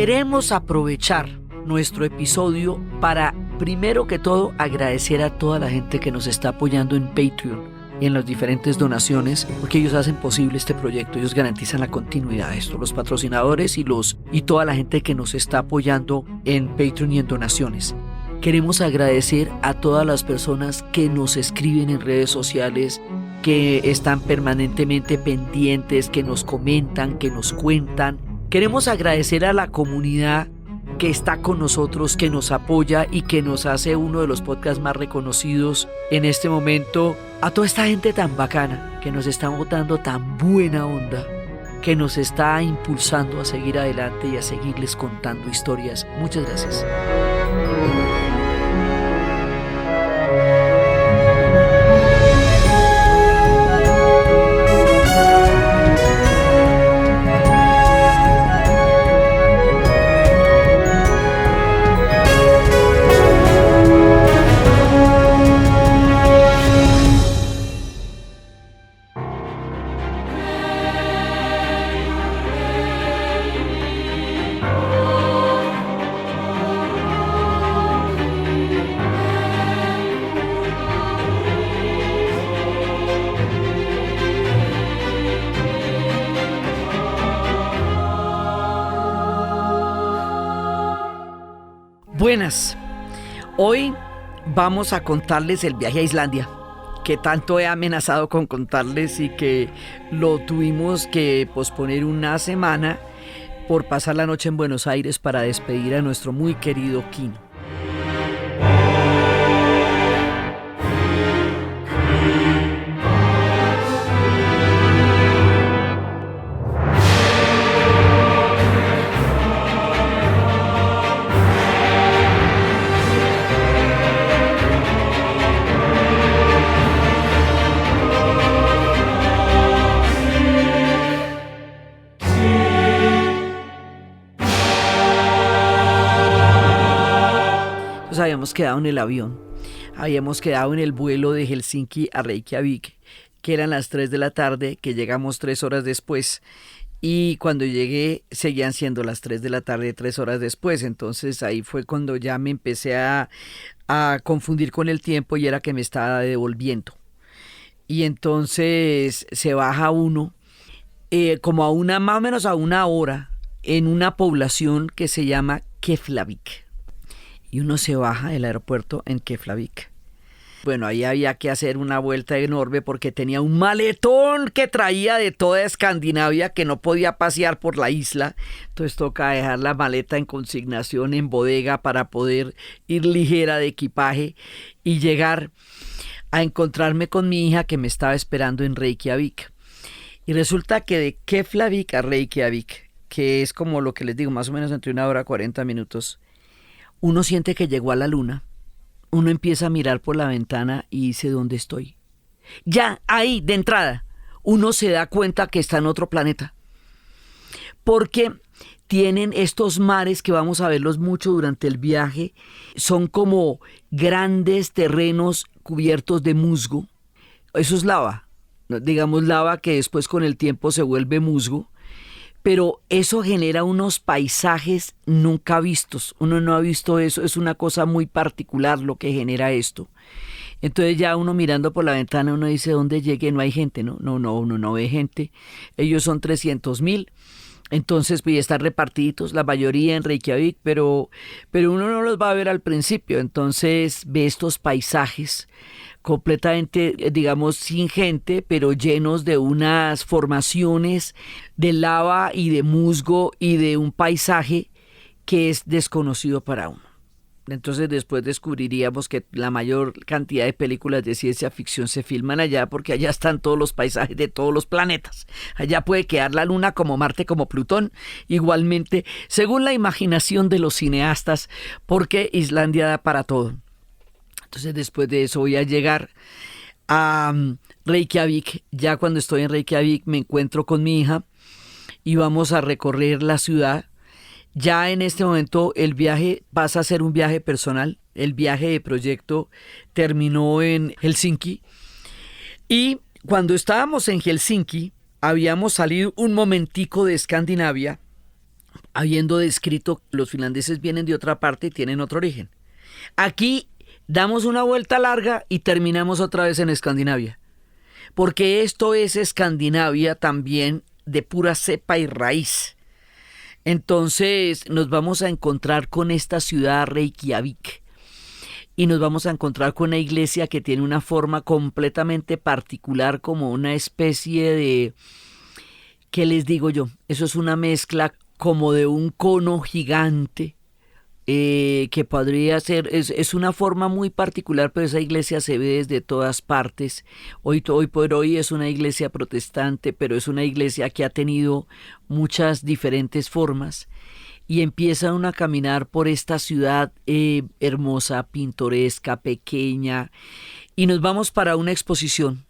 queremos aprovechar nuestro episodio para, primero que todo, agradecer a toda la gente que nos está apoyando en Patreon y en las diferentes donaciones, porque ellos hacen posible este proyecto, ellos garantizan la continuidad de esto, los patrocinadores y toda la gente que nos está apoyando en Patreon y en donaciones. Queremos agradecer a todas las personas que nos escriben en redes sociales, que están permanentemente pendientes, que nos comentan, que nos cuentan. Queremos agradecer a la comunidad que está con nosotros, que nos apoya y que nos hace uno de los podcasts más reconocidos en este momento. A toda esta gente tan bacana, que nos está botando tan buena onda, que nos está impulsando a seguir adelante y a seguirles contando historias. Muchas gracias. Buenas, hoy vamos a contarles el viaje a Islandia, que tanto he amenazado con contarles y que lo tuvimos que posponer una semana por pasar la noche en Buenos Aires para despedir a nuestro muy querido Kino. Habíamos quedado en el avión, habíamos quedado en el vuelo de Helsinki a Reykjavik, que eran las 3 de la tarde, que llegamos 3 horas después, y cuando llegué seguían siendo las 3 de la tarde, 3 horas después. Entonces ahí fue cuando ya me empecé a confundir con el tiempo y era que me estaba devolviendo. Y entonces se baja uno como a más o menos a una hora en una población que se llama Keflavik. Y uno se baja del aeropuerto en Keflavik. Bueno, ahí había que hacer una vuelta enorme porque tenía un maletón que traía de toda Escandinavia que no podía pasear por la isla. Entonces toca dejar la maleta en consignación en bodega para poder ir ligera de equipaje y llegar a encontrarme con mi hija que me estaba esperando en Reykjavik. Y resulta que de Keflavik a Reykjavik, que es como lo que les digo, más o menos entre 1 hora y 40 minutos, uno siente que llegó a la luna, uno empieza a mirar por la ventana y dice ¿dónde estoy? Ya ahí de entrada uno se da cuenta que está en otro planeta, porque tienen estos mares que vamos a verlos mucho durante el viaje, son como grandes terrenos cubiertos de musgo, eso es lava, digamos lava que después con el tiempo se vuelve musgo. Pero eso genera unos paisajes nunca vistos. Uno no ha visto eso, es una cosa muy particular lo que genera esto. Entonces ya uno mirando por la ventana, uno dice, ¿dónde llegué? No hay gente, no, uno no ve gente. Ellos son 300.000, entonces pues están repartidos, la mayoría en Reykjavik, pero uno no los va a ver al principio. Entonces ve estos paisajes completamente, digamos, sin gente, pero llenos de unas formaciones de lava y de musgo y de un paisaje que es desconocido para uno. Entonces después descubriríamos que la mayor cantidad de películas de ciencia ficción se filman allá porque allá están todos los paisajes de todos los planetas. Allá puede quedar la Luna como Marte, como Plutón, igualmente, según la imaginación de los cineastas, porque Islandia da para todo. Entonces después de eso voy a llegar a Reykjavik. Ya cuando estoy en Reykjavik me encuentro con mi hija y vamos a recorrer la ciudad. Ya en este momento el viaje pasa a ser un viaje personal. El viaje de proyecto terminó en Helsinki. Y cuando estábamos en Helsinki, habíamos salido un momentico de Escandinavia habiendo descrito que los finlandeses vienen de otra parte y tienen otro origen. Aquí damos una vuelta larga y terminamos otra vez en Escandinavia, porque esto es Escandinavia también de pura cepa y raíz. Entonces nos vamos a encontrar con esta ciudad Reykjavik y nos vamos a encontrar con una iglesia que tiene una forma completamente particular, como una especie de, ¿qué les digo yo? Eso es una mezcla como de un cono gigante, que podría ser, es una forma muy particular, pero esa iglesia se ve desde todas partes. Hoy por hoy es una iglesia protestante, pero es una iglesia que ha tenido muchas diferentes formas, y empieza uno a caminar por esta ciudad hermosa, pintoresca, pequeña, y nos vamos para una exposición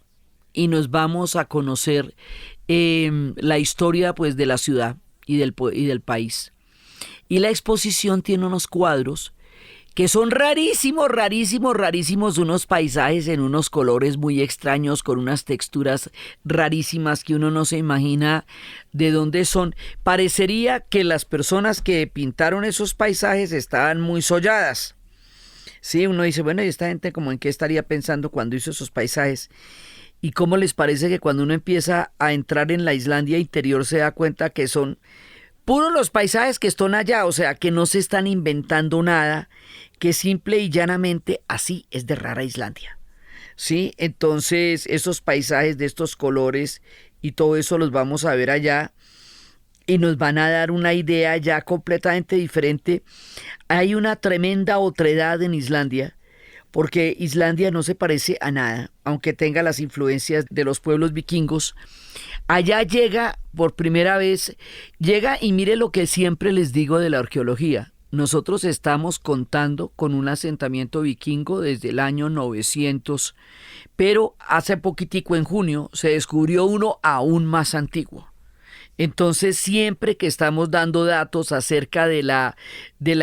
y nos vamos a conocer la historia, pues, de la ciudad y del país. Y la exposición tiene unos cuadros que son rarísimos, unos paisajes en unos colores muy extraños, con unas texturas rarísimas que uno no se imagina de dónde son. Parecería que las personas que pintaron esos paisajes estaban muy solladas. Sí, uno dice, bueno, ¿y esta gente como en qué estaría pensando cuando hizo esos paisajes? ¿Y cómo les parece que cuando uno empieza a entrar en la Islandia interior se da cuenta que son puros los paisajes que están allá? O sea, que no se están inventando nada, que simple y llanamente así es de rara Islandia. ¿Sí? Entonces, esos paisajes de estos colores y todo eso los vamos a ver allá y nos van a dar una idea ya completamente diferente. Hay una tremenda otredad en Islandia, porque Islandia no se parece a nada, aunque tenga las influencias de los pueblos vikingos. Allá llega por primera vez, llega y mire lo que siempre les digo de la arqueología. Nosotros estamos contando con un asentamiento vikingo desde el año 900, pero hace poquitico, en junio, se descubrió uno aún más antiguo. Entonces, siempre que estamos dando datos acerca de la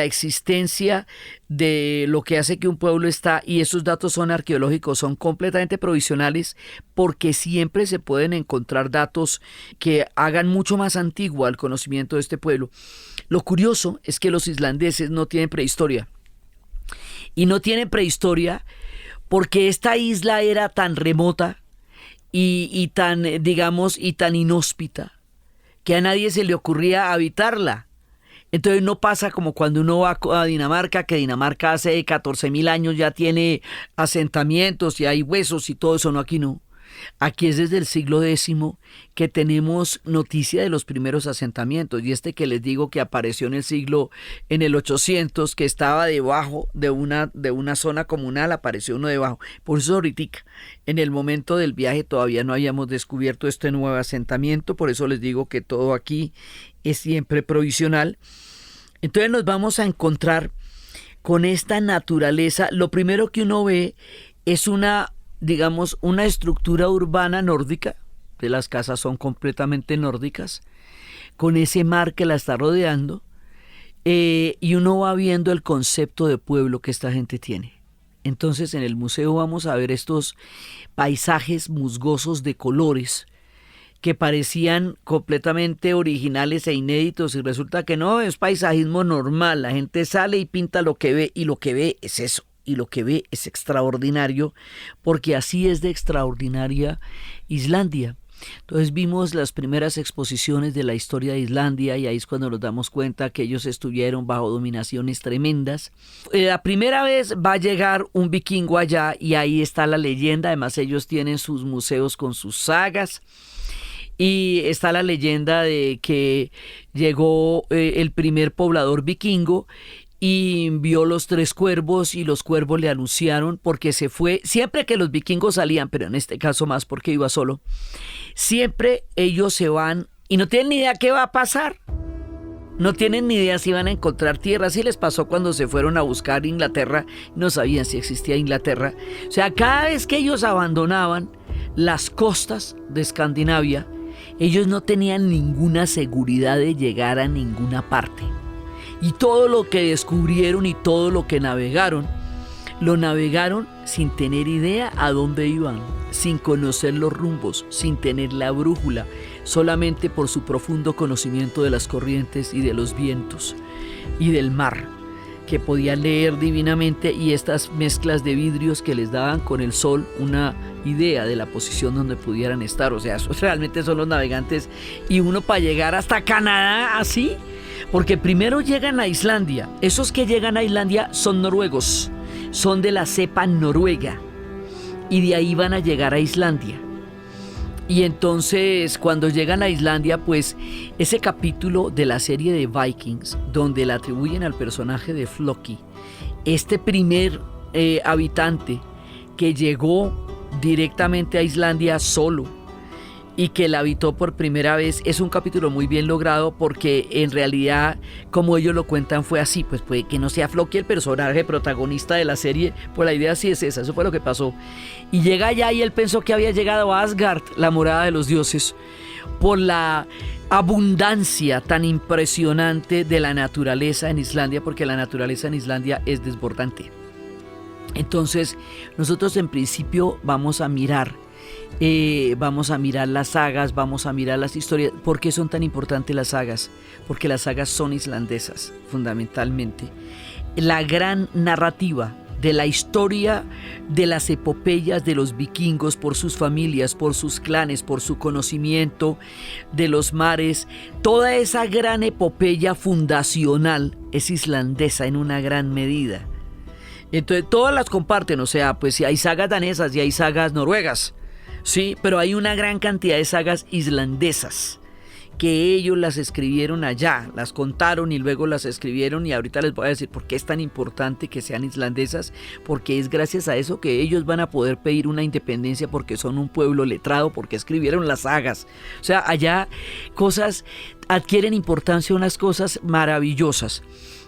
existencia de lo que hace que un pueblo está, y esos datos son arqueológicos, son completamente provisionales, porque siempre se pueden encontrar datos que hagan mucho más antiguo al conocimiento de este pueblo. Lo curioso es que los islandeses no tienen prehistoria. Y no tienen prehistoria porque esta isla era tan remota y tan, digamos, y tan inhóspita, que a nadie se le ocurría habitarla. Entonces no pasa como cuando uno va a Dinamarca, que Dinamarca hace 14.000 años ya tiene asentamientos y hay huesos y todo eso. No, aquí no. Aquí es desde el siglo X que tenemos noticia de los primeros asentamientos, y este que les digo que apareció en el 800, que estaba debajo de una zona comunal, apareció uno debajo. Por eso ahorita, en el momento del viaje, todavía no habíamos descubierto este nuevo asentamiento, por eso les digo que todo aquí es siempre provisional. Entonces nos vamos a encontrar con esta naturaleza. Lo primero que uno ve es una estructura urbana nórdica, que las casas son completamente nórdicas, con ese mar que la está rodeando, y uno va viendo el concepto de pueblo que esta gente tiene. Entonces, en el museo vamos a ver estos paisajes musgosos de colores que parecían completamente originales e inéditos, y resulta que no, es paisajismo normal. La gente sale y pinta lo que ve, y lo que ve es eso. Y lo que ve es extraordinario, porque así es de extraordinaria Islandia. Entonces vimos las primeras exposiciones de la historia de Islandia, y ahí es cuando nos damos cuenta que ellos estuvieron bajo dominaciones tremendas. La primera vez va a llegar un vikingo allá, y ahí está la leyenda. Además, ellos tienen sus museos con sus sagas, y está la leyenda de que llegó el primer poblador vikingo y vio los 3 cuervos, y los cuervos le anunciaron, porque se fue, siempre que los vikingos salían, pero en este caso más porque iba solo, siempre ellos se van y no tienen ni idea qué va a pasar. No tienen ni idea si van a encontrar tierra. Así les pasó cuando se fueron a buscar Inglaterra, no sabían si existía Inglaterra. O sea, cada vez que ellos abandonaban las costas de Escandinavia, ellos no tenían ninguna seguridad de llegar a ninguna parte. Y todo lo que descubrieron y todo lo que navegaron Lo navegaron sin tener idea a dónde iban, sin conocer los rumbos, sin tener la brújula, solamente por su profundo conocimiento de las corrientes y de los vientos y del mar, que podían leer divinamente, y estas mezclas de vidrios que les daban con el sol una idea de la posición donde pudieran estar. O sea, esos realmente son los navegantes. Y uno para llegar hasta Canadá así, porque primero llegan a Islandia. Esos que llegan a Islandia son noruegos, son de la cepa noruega, y de ahí van a llegar a Islandia. Y entonces cuando llegan a Islandia, pues ese capítulo de la serie de Vikings donde le atribuyen al personaje de Floki, este primer habitante que llegó directamente a Islandia solo y que la habitó por primera vez, es un capítulo muy bien logrado, porque en realidad, como ellos lo cuentan, fue así. Pues puede que no sea Floki el personaje protagonista de la serie, pues la idea sí es esa, eso fue lo que pasó. Y llega allá y él pensó que había llegado a Asgard, la morada de los dioses, por la abundancia tan impresionante de la naturaleza en Islandia, porque la naturaleza en Islandia es desbordante. Entonces, nosotros en principio vamos a mirar las sagas, vamos a mirar las historias. ¿Por qué son tan importantes las sagas? Porque las sagas son islandesas, fundamentalmente. La gran narrativa de la historia de las epopeyas de los vikingos, por sus familias, por sus clanes, por su conocimiento de los mares, toda esa gran epopeya fundacional es islandesa en una gran medida. Entonces todas las comparten, o sea, pues si hay sagas danesas y hay sagas noruegas, sí, pero hay una gran cantidad de sagas islandesas que ellos las escribieron allá, las contaron y luego las escribieron, y ahorita les voy a decir por qué es tan importante que sean islandesas, porque es gracias a eso que ellos van a poder pedir una independencia, porque son un pueblo letrado, porque escribieron las sagas. O sea, allá cosas adquieren importancia, unas cosas maravillosas.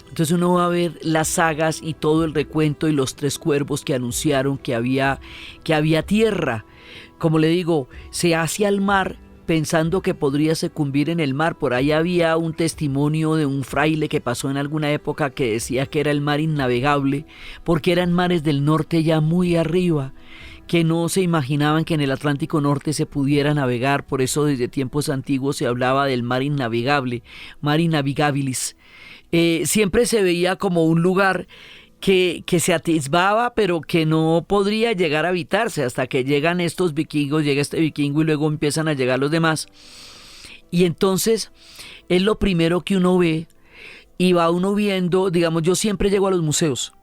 Entonces uno va a ver las sagas y todo el recuento y los 3 cuervos que anunciaron que había tierra. Como le digo, se hacia el mar pensando que podría sucumbir en el mar. Por ahí había un testimonio de un fraile que pasó en alguna época que decía que era el mar innavegable, porque eran mares del norte ya muy arriba, que no se imaginaban que en el Atlántico Norte se pudiera navegar. Por eso desde tiempos antiguos se hablaba del mar innavegable, mar innavigabilis. Siempre se veía como un lugar que se atisbaba, pero que no podría llegar a habitarse, hasta que llegan estos vikingos, llega este vikingo y luego empiezan a llegar los demás. Y entonces es lo primero que uno ve, y va uno viendo. Digamos, yo siempre llego a los museos.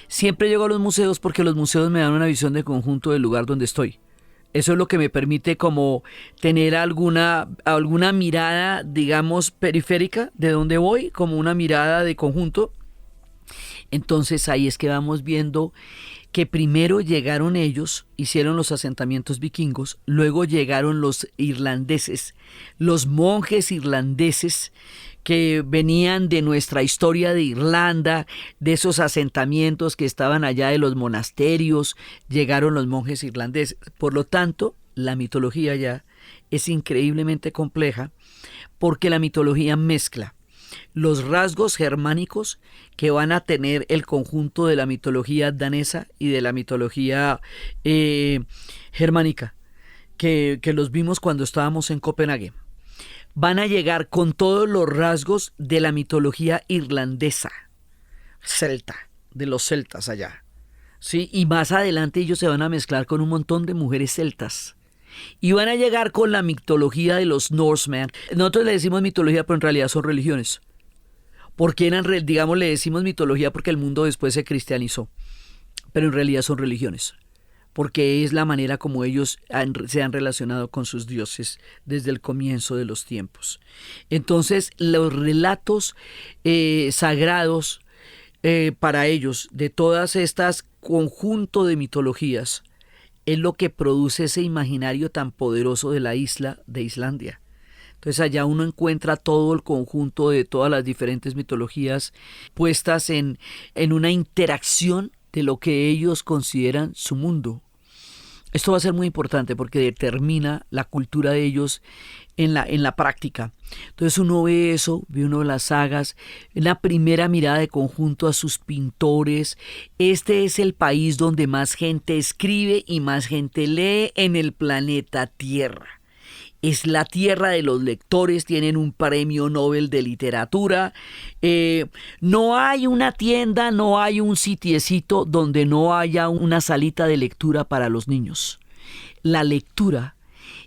Siempre llego a los museos porque los museos me dan una visión de conjunto del lugar donde estoy. Eso es lo que me permite como tener alguna mirada, digamos, periférica de donde voy, como una mirada de conjunto. Entonces ahí es que vamos viendo que primero llegaron ellos, hicieron los asentamientos vikingos, luego llegaron los irlandeses, los monjes irlandeses que venían de nuestra historia de Irlanda, de esos asentamientos que estaban allá, de los monasterios, llegaron los monjes irlandeses. Por lo tanto, la mitología ya es increíblemente compleja, porque la mitología mezcla los rasgos germánicos que van a tener el conjunto de la mitología danesa y de la mitología germánica, que los vimos cuando estábamos en Copenhague. Van a llegar con todos los rasgos de la mitología irlandesa, celta, de los celtas allá. Sí, y más adelante ellos se van a mezclar con un montón de mujeres celtas. Y van a llegar con la mitología de los Norsemen. Nosotros le decimos mitología, pero en realidad son religiones. Porque digamos, le decimos mitología porque el mundo después se cristianizó. Pero en realidad son religiones. Porque es la manera como ellos se han relacionado con sus dioses desde el comienzo de los tiempos. Entonces, los relatos sagrados para ellos, de todas estas conjunto de mitologías, es lo que produce ese imaginario tan poderoso de la isla de Islandia. Entonces allá uno encuentra todo el conjunto de todas las diferentes mitologías puestas en una interacción de lo que ellos consideran su mundo. Esto va a ser muy importante porque determina la cultura de ellos en la práctica. Entonces uno ve eso, ve uno las sagas, una primera mirada de conjunto a sus pintores. Este es el país donde más gente escribe y más gente lee en el planeta Tierra. Es la tierra de los lectores, tienen un premio Nobel de literatura. No hay una tienda, no hay un sitiecito donde no haya una salita de lectura para los niños. La lectura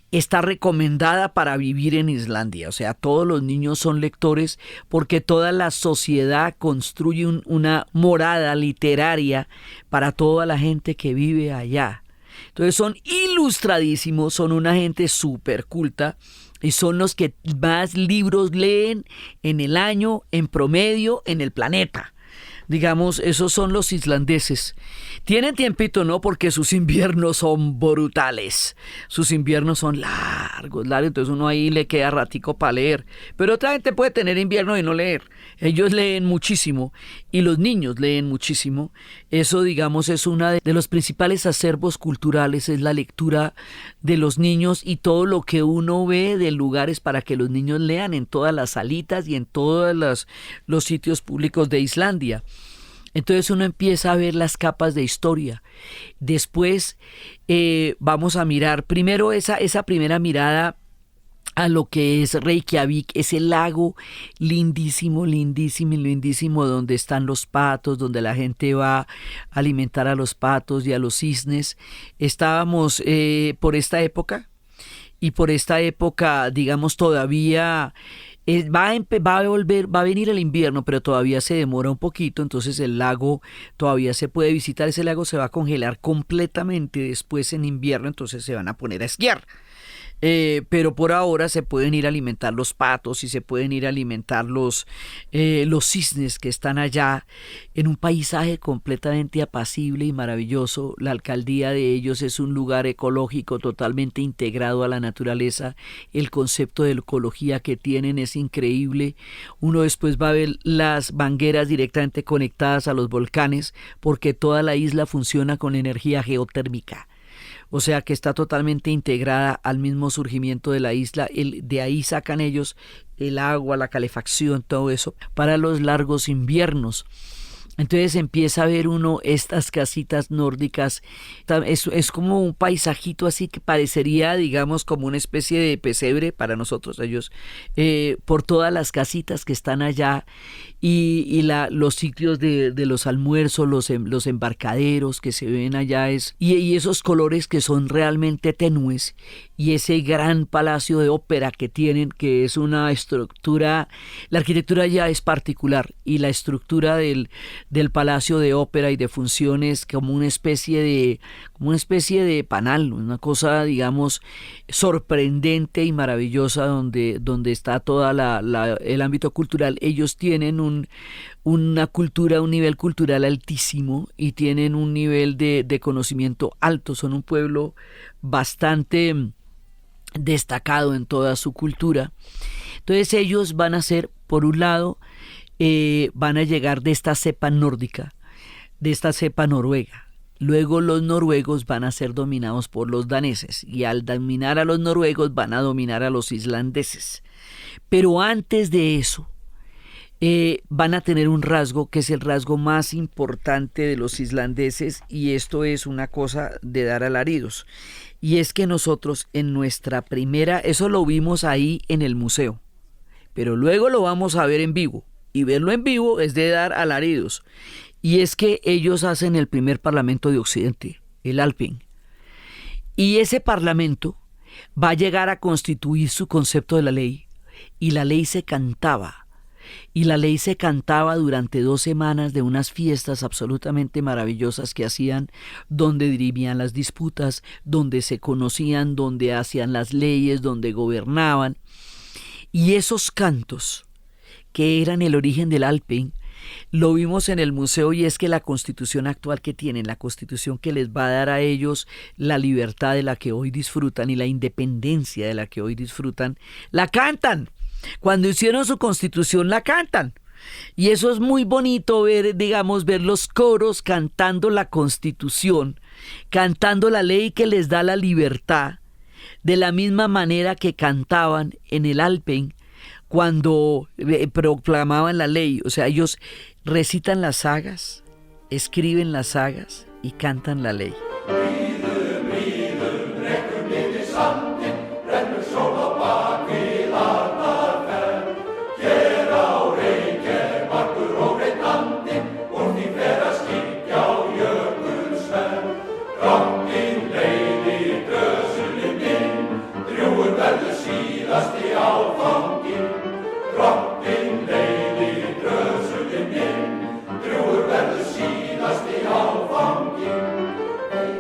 está recomendada para vivir en Islandia, o sea, todos los niños son lectores porque toda la sociedad construye una morada literaria para toda la gente que vive allá. Entonces son ilustradísimos, son una gente súper culta y son los que más libros leen en el año, en promedio, en el planeta. Digamos, esos son los islandeses. Tienen tiempito, ¿no? Porque sus inviernos son brutales. Sus inviernos son largos, entonces uno ahí le queda ratico para leer. Pero otra gente puede tener invierno y no leer. Ellos leen muchísimo y los niños leen muchísimo. Eso, digamos, es uno de los principales acervos culturales, es la lectura de los niños y todo lo que uno ve de lugares para que los niños lean en todas las salitas y en todos los sitios públicos de Islandia. Entonces uno empieza a ver las capas de historia. Después vamos a mirar primero esa primera mirada a lo que es Reykjavik, ese lago lindísimo, lindísimo, lindísimo, donde están los patos, donde la gente va a alimentar a los patos y a los cisnes. Estábamos por esta época y por esta época, digamos, todavía va a venir el invierno, pero todavía se demora un poquito, entonces el lago todavía se puede visitar. Ese lago se va a congelar completamente después en invierno, entonces se van a poner a esquiar. Pero por ahora se pueden ir a alimentar los patos y se pueden ir a alimentar los cisnes que están allá en un paisaje completamente apacible y maravilloso. La alcaldía de ellos es un lugar ecológico totalmente integrado a la naturaleza. El concepto de ecología que tienen es increíble. Uno después va a ver las mangueras directamente conectadas a los volcanes porque toda la isla funciona con energía geotérmica. O sea que está totalmente integrada al mismo surgimiento de la isla. De ahí sacan ellos el agua, la calefacción, todo eso, para los largos inviernos. Entonces empieza a ver uno estas casitas nórdicas, es como un paisajito así que parecería, digamos, como una especie de pesebre para nosotros, ellos, por todas las casitas que están allá y los sitios de los almuerzos, los embarcaderos que se ven allá, y esos colores que son realmente tenues, y ese gran palacio de ópera que tienen, que es una estructura, la arquitectura ya es particular, y la estructura del palacio de ópera y de funciones como una especie de panal, una cosa, digamos, sorprendente y maravillosa donde está toda el ámbito cultural. Ellos tienen una cultura, un nivel cultural altísimo y tienen un nivel de conocimiento alto. Son un pueblo bastante destacado en toda su cultura. Entonces ellos van a ser, por un lado, van a llegar de esta cepa nórdica, de esta cepa noruega. Luego los noruegos van a ser dominados por los daneses y al dominar a los noruegos van a dominar a los islandeses. Pero antes de eso van a tener un rasgo que es el rasgo más importante de los islandeses, y esto es una cosa de dar alaridos. Y es que nosotros en nuestra primera, eso lo vimos ahí en el museo, pero luego lo vamos a ver en vivo. Y verlo en vivo es de dar alaridos. Y es que ellos hacen el primer parlamento de Occidente, el Althing. Y ese parlamento va a llegar a constituir su concepto de la ley. Y la ley se cantaba. Y la ley se cantaba durante 2 semanas de unas fiestas absolutamente maravillosas que hacían, donde dirimían las disputas, donde se conocían, donde hacían las leyes, donde gobernaban. Y esos cantos, que eran el origen del Althing, lo vimos en el museo, y es que la constitución actual que tienen, la constitución que les va a dar a ellos la libertad de la que hoy disfrutan y la independencia de la que hoy disfrutan, la cantan. Cuando hicieron su constitución la cantan. Y eso es muy bonito ver, digamos, ver los coros cantando la constitución cantando la ley que les da la libertad, de la misma manera que cantaban en el Alpen cuando proclamaban la ley. O sea, ellos recitan las sagas, escriben las sagas y cantan la ley.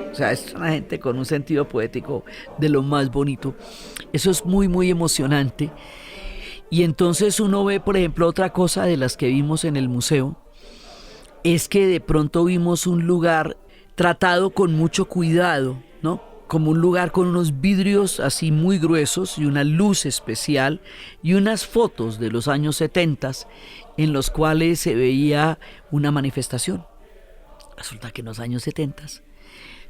O sea, es una gente con un sentido poético de lo más bonito. Eso es muy, muy emocionante. Y entonces uno ve, por ejemplo, otra cosa de las que vimos en el museo, es que de pronto vimos un lugar tratado con mucho cuidado, ¿no? Como un lugar con unos vidrios así muy gruesos y una luz especial y unas fotos de los años 70 en los cuales se veía una manifestación. Resulta que en los años 70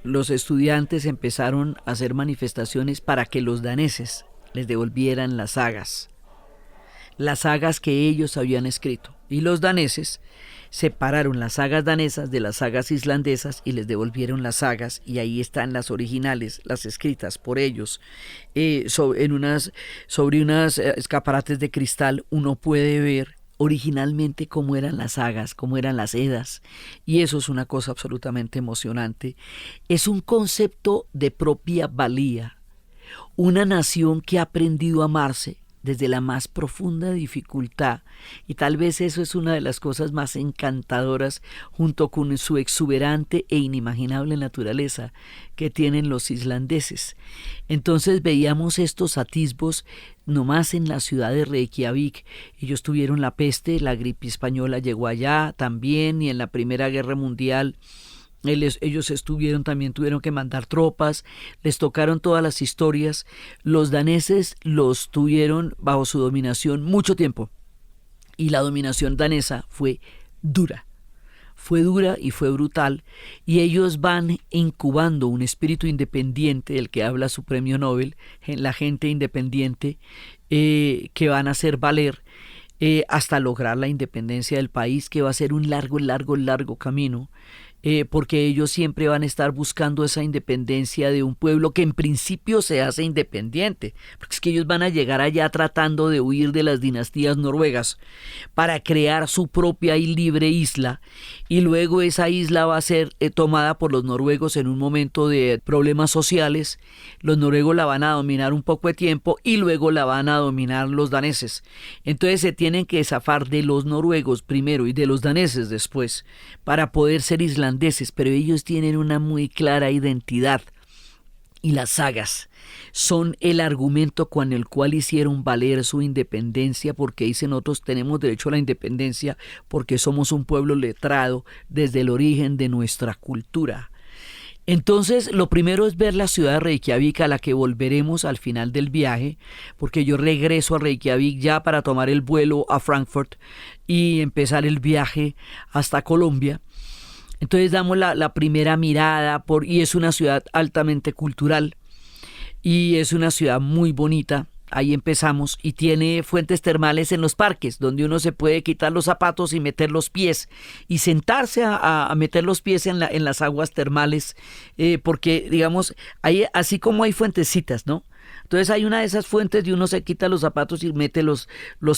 los estudiantes empezaron a hacer manifestaciones para que los daneses les devolvieran las sagas que ellos habían escrito. Y los daneses separaron las sagas danesas de las sagas islandesas y les devolvieron las sagas, y ahí están las originales, las escritas por ellos. Sobre unas escaparates de cristal uno puede ver originalmente cómo eran las sagas, cómo eran las Edas, y eso es una cosa absolutamente emocionante. Es un concepto de propia valía, una nación que ha aprendido a amarse desde la más profunda dificultad, y tal vez eso es una de las cosas más encantadoras, junto con su exuberante e inimaginable naturaleza que tienen los islandeses. Entonces veíamos estos atisbos nomás en la ciudad de Reykjavik. Ellos tuvieron la peste, la gripe española llegó allá también, y en la Primera Guerra Mundial ellos tuvieron que mandar tropas, les tocaron todas las historias. Los daneses los tuvieron bajo su dominación mucho tiempo, y la dominación danesa fue dura y fue brutal, y ellos van incubando un espíritu independiente del que habla su premio Nobel, la gente independiente que van a hacer valer hasta lograr la independencia del país, que va a ser un largo camino. Porque ellos siempre van a estar buscando esa independencia de un pueblo que en principio se hace independiente, porque es que ellos van a llegar allá tratando de huir de las dinastías noruegas para crear su propia y libre isla, y luego esa isla va a ser tomada por los noruegos en un momento de problemas sociales. Los noruegos la van a dominar un poco de tiempo y luego la van a dominar los daneses. Entonces se tienen que zafar de los noruegos primero y de los daneses después para poder ser islandeses, pero ellos tienen una muy clara identidad, y las sagas son el argumento con el cual hicieron valer su independencia, porque dicen: nosotros tenemos derecho a la independencia porque somos un pueblo letrado desde el origen de nuestra cultura. Entonces, lo primero es ver la ciudad de Reykjavik, a la que volveremos al final del viaje, porque yo regreso a Reykjavik ya para tomar el vuelo a Frankfurt y empezar el viaje hasta Colombia. Entonces damos la primera mirada y es una ciudad altamente cultural y es una ciudad muy bonita. Ahí empezamos, y tiene fuentes termales en los parques donde uno se puede quitar los zapatos y meter los pies y sentarse a meter los pies en las aguas termales, porque digamos, así como hay fuentecitas, ¿no? Entonces hay una de esas fuentes y uno se quita los zapatos y mete los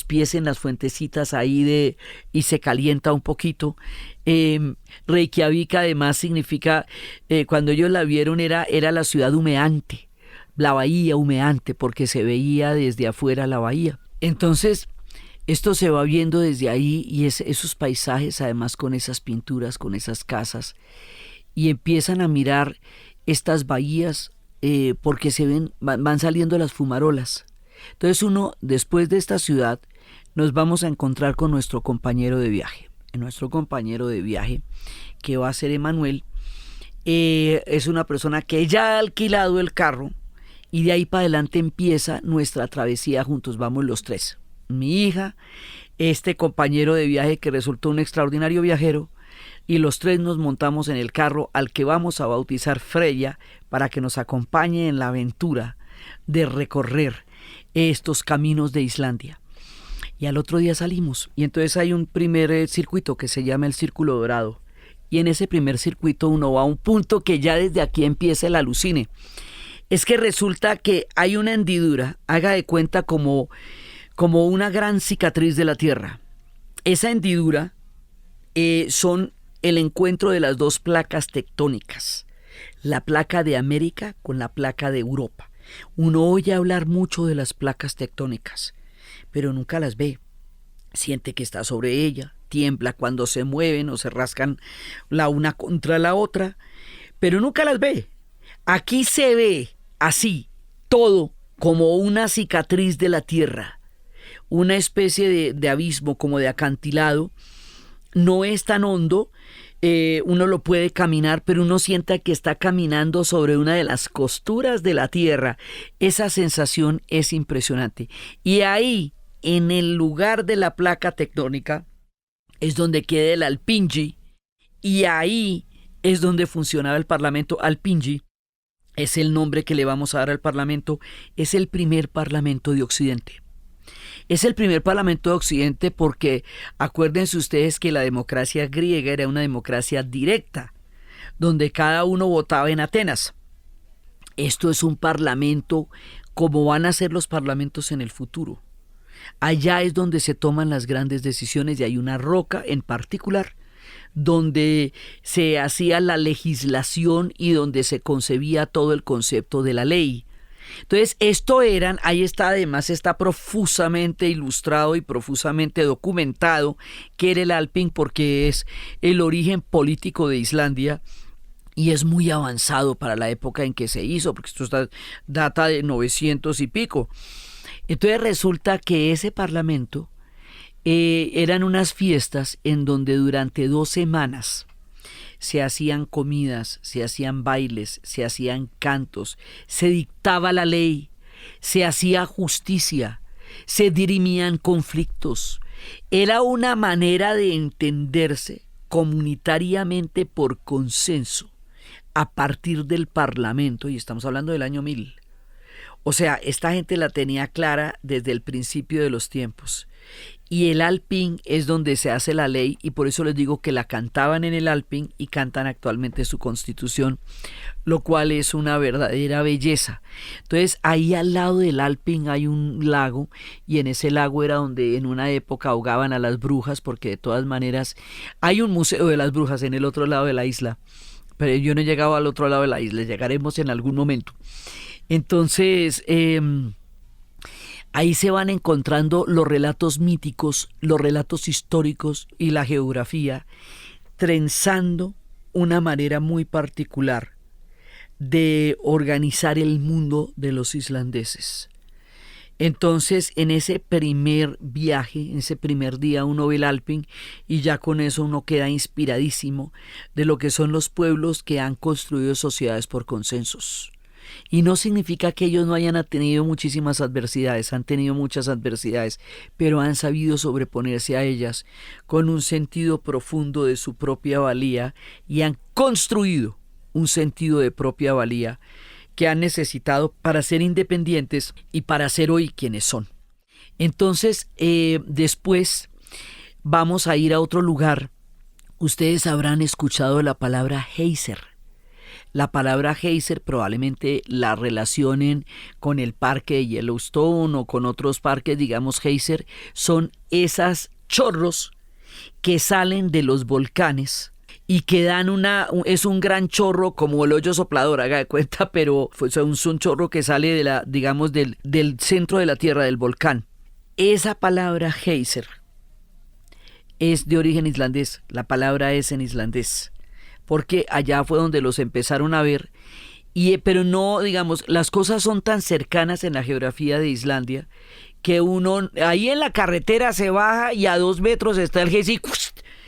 pies en las fuentecitas ahí y se calienta un poquito. Reykjavik además significa, cuando ellos la vieron, era la ciudad humeante, la bahía humeante, porque se veía desde afuera la bahía. Entonces esto se va viendo desde ahí, y esos paisajes además con esas pinturas, con esas casas, y empiezan a mirar estas bahías, porque van saliendo las fumarolas. Entonces uno, después de esta ciudad, nos vamos a encontrar con nuestro compañero de viaje. Nuestro compañero de viaje, que va a ser Emanuel, es una persona que ya ha alquilado el carro, y de ahí para adelante empieza nuestra travesía juntos. Vamos los tres: mi hija, este compañero de viaje que resultó un extraordinario viajero, y los tres nos montamos en el carro al que vamos a bautizar Freya para que nos acompañe en la aventura de recorrer estos caminos de Islandia. Y al otro día salimos y entonces hay un primer circuito que se llama el Círculo Dorado. Y en ese primer circuito uno va a un punto que ya desde aquí empieza el alucine. Es que resulta que hay una hendidura, haga de cuenta como una gran cicatriz de la tierra. Esa hendidura son el encuentro de las dos placas tectónicas, la placa de América con la placa de Europa. Uno oye hablar mucho de las placas tectónicas, pero nunca las ve. Siente que está sobre ella, tiembla cuando se mueven o se rascan la una contra la otra, pero nunca las ve. Aquí se ve así, todo como una cicatriz de la tierra, una especie de abismo, como de acantilado. No es tan hondo, uno lo puede caminar, pero uno siente que está caminando sobre una de las costuras de la tierra. Esa sensación es impresionante. Y ahí, en el lugar de la placa tectónica, es donde queda el Alþingi, y ahí es donde funcionaba el Parlamento. Alþingi es el nombre que le vamos a dar al Parlamento, es el primer Parlamento de Occidente. Es el primer Parlamento de Occidente porque acuérdense ustedes que la democracia griega era una democracia directa, donde cada uno votaba en Atenas. Esto es un parlamento como van a ser los parlamentos en el futuro. Allá es donde se toman las grandes decisiones y hay una roca en particular donde se hacía la legislación y donde se concebía todo el concepto de la ley. Entonces, ahí está, además está profusamente ilustrado y profusamente documentado que era el Alþingi porque es el origen político de Islandia y es muy avanzado para la época en que se hizo, porque data de 900 y pico. Entonces resulta que ese parlamento eran unas fiestas en donde durante 2 semanas se hacían comidas, se hacían bailes, se hacían cantos, se dictaba la ley, se hacía justicia, se dirimían conflictos. Era una manera de entenderse comunitariamente por consenso a partir del Parlamento, y estamos hablando del año 1000. O sea, esta gente la tenía clara desde el principio de los tiempos. Y el Alþingi es donde se hace la ley y por eso les digo que la cantaban en el Alþingi y cantan actualmente su constitución, lo cual es una verdadera belleza. Entonces ahí al lado del Alþingi hay un lago y en ese lago era donde en una época ahogaban a las brujas, porque de todas maneras hay un museo de las brujas en el otro lado de la isla, pero yo no he llegado al otro lado de la isla, llegaremos en algún momento. Entonces ahí se van encontrando los relatos míticos, los relatos históricos y la geografía, trenzando una manera muy particular de organizar el mundo de los islandeses. Entonces, en ese primer viaje, en ese primer día, uno ve el Alþingi y ya con eso uno queda inspiradísimo de lo que son los pueblos que han construido sociedades por consensos. Y no significa que ellos no hayan tenido muchísimas adversidades, han tenido muchas adversidades, pero han sabido sobreponerse a ellas con un sentido profundo de su propia valía y han construido un sentido de propia valía que han necesitado para ser independientes y para ser hoy quienes son. Entonces, después vamos a ir a otro lugar. Ustedes habrán escuchado la palabra geyser. La palabra geyser probablemente la relacionen con el parque de Yellowstone o con otros parques, digamos geyser, son esas chorros que salen de los volcanes y que dan es un gran chorro como el hoyo soplador, haga de cuenta, pero es un chorro que sale del centro de la tierra, del volcán. Esa palabra geyser es de origen islandés, la palabra es en islandés, porque allá fue donde los empezaron a ver, pero no, digamos, las cosas son tan cercanas en la geografía de Islandia que uno, ahí en la carretera se baja y a 2 metros está el geyser y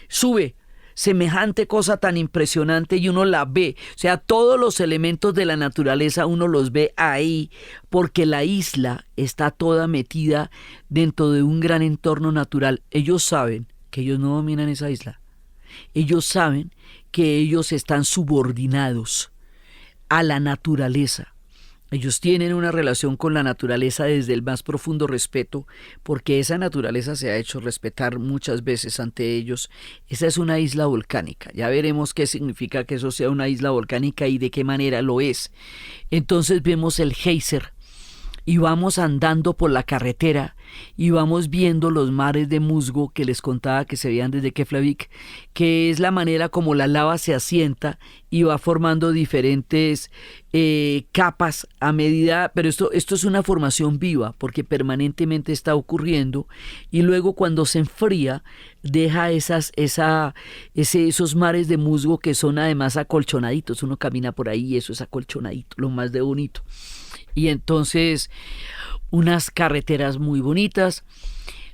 sube, semejante cosa tan impresionante y uno la ve, o sea, todos los elementos de la naturaleza uno los ve ahí, porque la isla está toda metida dentro de un gran entorno natural. Ellos saben que ellos no dominan esa isla. Ellos saben que ellos están subordinados a la naturaleza. Ellos tienen una relación con la naturaleza desde el más profundo respeto, porque esa naturaleza se ha hecho respetar muchas veces ante ellos. Esa es una isla volcánica. Ya veremos qué significa que eso sea una isla volcánica y de qué manera lo es. Entonces vemos el geyser y vamos andando por la carretera y vamos viendo los mares de musgo que les contaba que se veían desde Keflavik, que es la manera como la lava se asienta y va formando diferentes capas a medida, pero esto es una formación viva porque permanentemente está ocurriendo, y luego cuando se enfría deja esos mares de musgo que son además acolchonaditos. Uno camina por ahí y eso es acolchonadito, lo más de bonito. Y entonces unas carreteras muy bonitas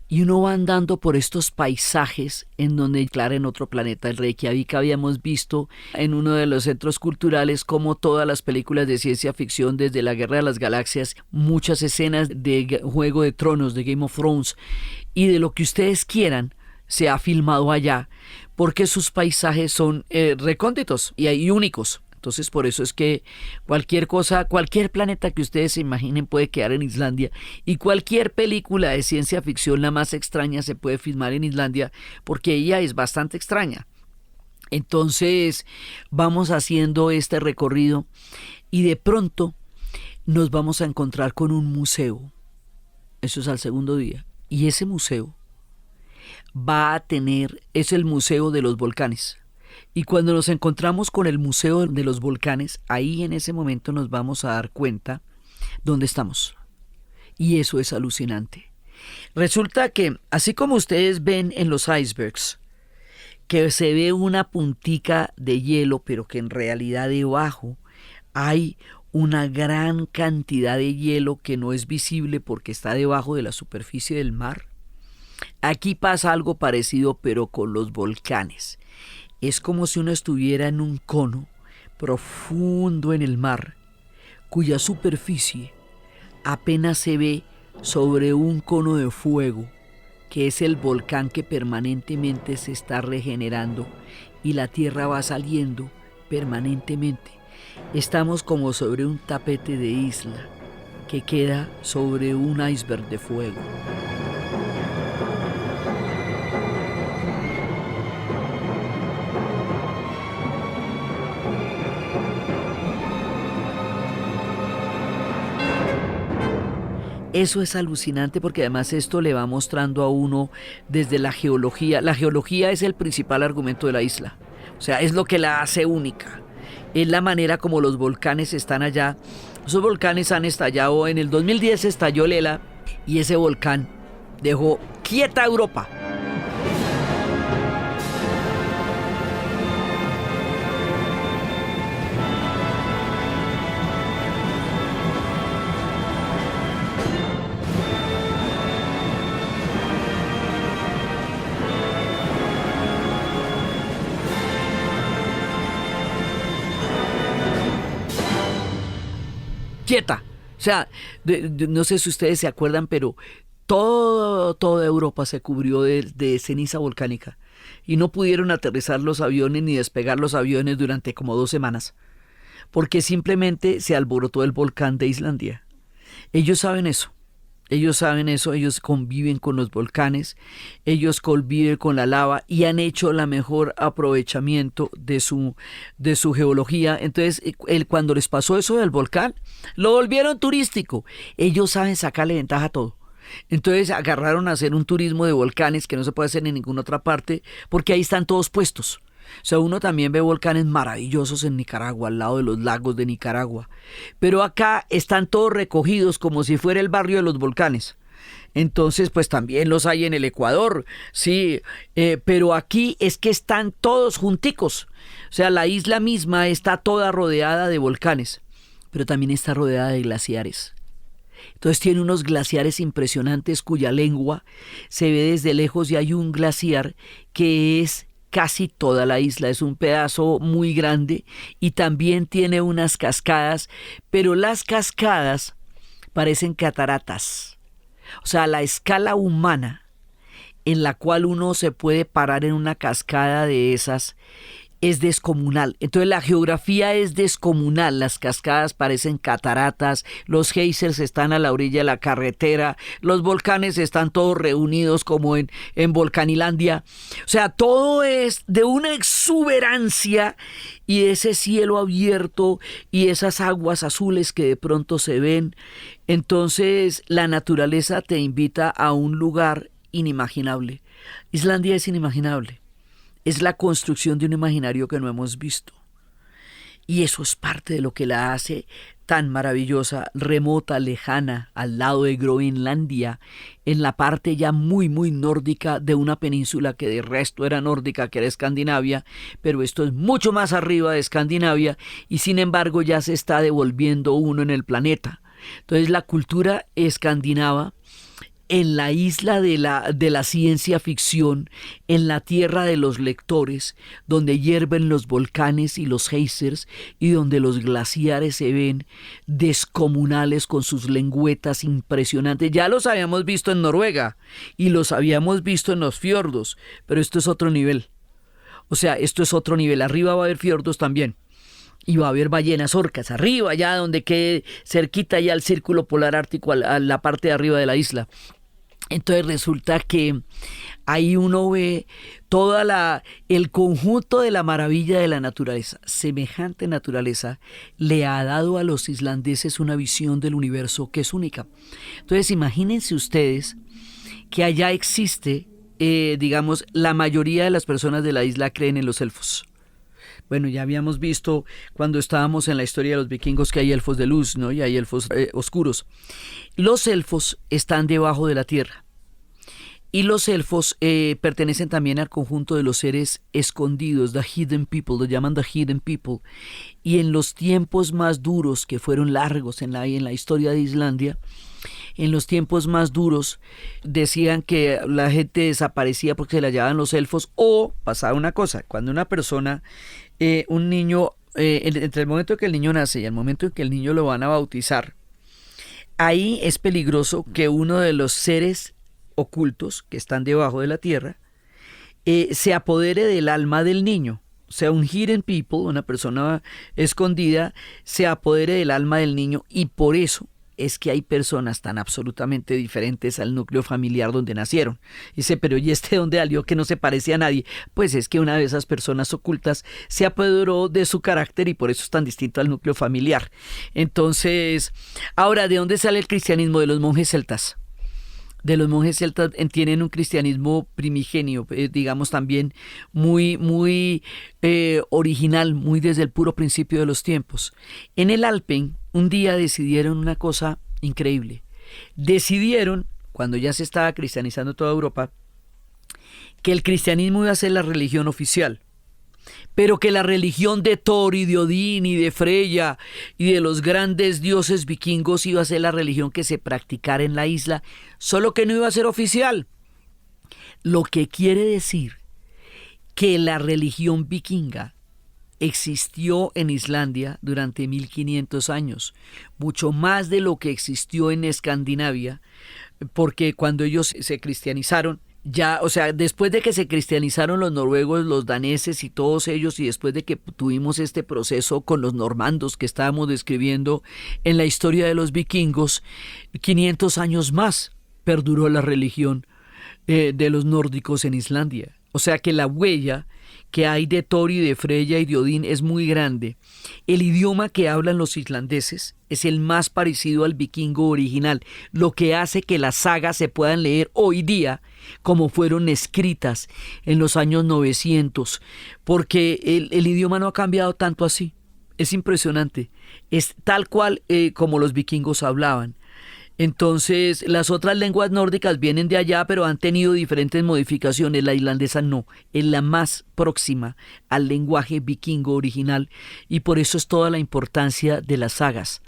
y uno va andando por estos paisajes en donde, claro, en otro planeta, el Reykjavik, habíamos visto en uno de los centros culturales como todas las películas de ciencia ficción, desde la Guerra de las Galaxias, muchas escenas de Juego de Tronos, de Game of Thrones y de lo que ustedes quieran, se ha filmado allá porque sus paisajes son recónditos y únicos. Entonces por eso es que cualquier cosa, cualquier planeta que ustedes se imaginen puede quedar en Islandia, y cualquier película de ciencia ficción, la más extraña, se puede filmar en Islandia porque ella es bastante extraña. Entonces vamos haciendo este recorrido y de pronto nos vamos a encontrar con un museo. Eso es al segundo día. Y ese museo es el Museo de los Volcanes. Y cuando nos encontramos con el Museo de los Volcanes, ahí en ese momento nos vamos a dar cuenta dónde estamos. Y eso es alucinante. Resulta que, así como ustedes ven en los icebergs, que se ve una puntica de hielo, pero que en realidad debajo hay una gran cantidad de hielo que no es visible porque está debajo de la superficie del mar. Aquí pasa algo parecido, pero con los volcanes. Es como si uno estuviera en un cono profundo en el mar, cuya superficie apenas se ve sobre un cono de fuego, que es el volcán que permanentemente se está regenerando y la tierra va saliendo permanentemente. Estamos como sobre un tapete de isla que queda sobre un iceberg de fuego. Eso es alucinante porque además esto le va mostrando a uno desde la geología. La geología es el principal argumento de la isla. O sea, es lo que la hace única. Es la manera como los volcanes están allá. Esos volcanes han estallado. En el 2010 estalló Lela y ese volcán dejó quieta a Europa. Quieta. O sea, no sé si ustedes se acuerdan, pero toda Europa se cubrió de ceniza volcánica y no pudieron aterrizar los aviones ni despegar los aviones durante como 2 semanas porque simplemente se alborotó el volcán de Islandia. Ellos saben eso. Ellos conviven con los volcanes, ellos conviven con la lava y han hecho el mejor aprovechamiento de su geología. Entonces, cuando les pasó eso del volcán, lo volvieron turístico. Ellos saben sacarle ventaja a todo. Entonces agarraron a hacer un turismo de volcanes que no se puede hacer en ninguna otra parte porque ahí están todos puestos. O sea, uno también ve volcanes maravillosos en Nicaragua, al lado de los lagos de Nicaragua. Pero acá están todos recogidos como si fuera el barrio de los volcanes. Entonces, pues también los hay en el Ecuador, sí, pero aquí es que están todos junticos. O sea, la isla misma está toda rodeada de volcanes, pero también está rodeada de glaciares. Entonces tiene unos glaciares impresionantes cuya lengua se ve desde lejos y hay un glaciar que es casi toda la isla, es un pedazo muy grande y también tiene unas cascadas, pero las cascadas parecen cataratas. O sea, a la escala humana, en la cual uno se puede parar en una cascada de esas es descomunal. Entonces la geografía es descomunal, las cascadas parecen cataratas, los geysers están a la orilla de la carretera, los volcanes están todos reunidos como en Volcanilandia. O sea, todo es de una exuberancia, y ese cielo abierto y esas aguas azules que de pronto se ven. Entonces la naturaleza te invita a un lugar inimaginable. Islandia es inimaginable. Es la construcción de un imaginario que no hemos visto. Y eso es parte de lo que la hace tan maravillosa, remota, lejana, al lado de Groenlandia, en la parte ya muy, muy nórdica de una península que de resto era nórdica, que era Escandinavia, pero esto es mucho más arriba de Escandinavia y sin embargo ya se está devolviendo uno en el planeta. Entonces la cultura escandinava, en la isla de la ciencia ficción, en la tierra de los lectores, donde hierven los volcanes y los geysers y donde los glaciares se ven descomunales con sus lengüetas impresionantes. Ya los habíamos visto en Noruega y los habíamos visto en los fiordos, pero esto es otro nivel. O sea, esto es otro nivel. Arriba va a haber fiordos también. Y va a haber ballenas orcas arriba, allá donde quede cerquita ya el círculo polar ártico, a la parte de arriba de la isla. Entonces resulta que ahí uno ve el conjunto de la maravilla de la naturaleza. Semejante naturaleza le ha dado a los islandeses una visión del universo que es única. Entonces imagínense ustedes que allá existe, digamos, la mayoría de las personas de la isla creen en los elfos. Bueno, ya habíamos visto cuando estábamos en la historia de los vikingos que hay elfos de luz, ¿no? Y hay elfos oscuros. Los elfos están debajo de la tierra. Y los elfos pertenecen también al conjunto de los seres escondidos, the hidden people, lo llaman the hidden people. Y en los tiempos más duros, que fueron largos en la historia de Islandia, en los tiempos más duros decían que la gente desaparecía porque se la llevaban los elfos, o pasaba una cosa, cuando una persona, un niño, entre el momento en que el niño nace y el momento en que el niño lo van a bautizar, ahí es peligroso que uno de los seres ocultos que están debajo de la tierra se apodere del alma del niño. O sea, un hidden people, una persona escondida, se apodere del alma del niño, y por eso es que hay personas tan absolutamente diferentes al núcleo familiar donde nacieron. Dice, pero ¿y este dónde salió que no se parece a nadie? Pues es que una de esas personas ocultas se apoderó de su carácter y por eso es tan distinto al núcleo familiar. Entonces, ahora, ¿de dónde sale el cristianismo? De los monjes celtas. De los monjes celtas tienen un cristianismo primigenio, digamos también muy, muy original, muy desde el puro principio de los tiempos. En el Alpen, un día decidieron una cosa increíble. Decidieron, cuando ya se estaba cristianizando toda Europa, que el cristianismo iba a ser la religión oficial, pero que la religión de Thor y de Odín y de Freya y de los grandes dioses vikingos iba a ser la religión que se practicara en la isla, solo que no iba a ser oficial. Lo que quiere decir que la religión vikinga existió en Islandia durante 1500 años, mucho más de lo que existió en Escandinavia, porque cuando ellos se cristianizaron, ya, o sea, después de que se cristianizaron los noruegos, los daneses y todos ellos, y después de que tuvimos este proceso con los normandos que estábamos describiendo en la historia de los vikingos, 500 años más perduró la religión de los nórdicos en Islandia. O sea que la huella que hay de Thor y de Freya y de Odín es muy grande. El idioma que hablan los islandeses es el más parecido al vikingo original, lo que hace que las sagas se puedan leer hoy día como fueron escritas en los años 900, porque el idioma no ha cambiado tanto así. Es impresionante, es tal cual como los vikingos hablaban. Entonces, las otras lenguas nórdicas vienen de allá, pero han tenido diferentes modificaciones. La islandesa no, es la más próxima al lenguaje vikingo original, y por eso es toda la importancia de las sagas.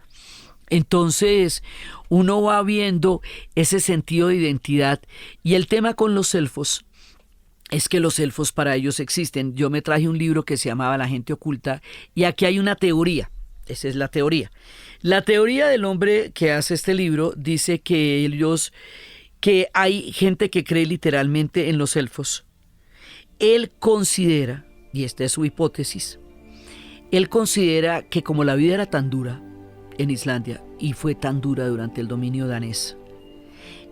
Entonces, uno va viendo ese sentido de identidad, y el tema con los elfos es que los elfos para ellos existen. Yo me traje un libro que se llamaba La gente oculta, y aquí hay una teoría. Esa es la teoría. La teoría del hombre que hace este libro dice que ellos que hay gente que cree literalmente en los elfos. Él considera, y esta es su hipótesis, él considera que como la vida era tan dura en Islandia, y fue tan dura durante el dominio danés,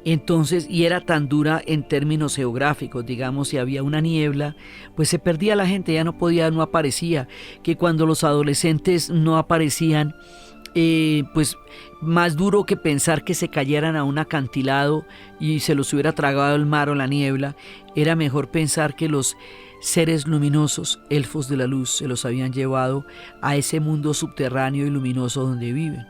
entonces, y era tan dura en términos geográficos, digamos, si había una niebla, pues se perdía la gente, ya no podía, no aparecía, que cuando los adolescentes no aparecían, pues más duro que pensar que se cayeran a un acantilado y se los hubiera tragado el mar o la niebla, era mejor pensar que los seres luminosos, elfos de la luz, se los habían llevado a ese mundo subterráneo y luminoso donde viven,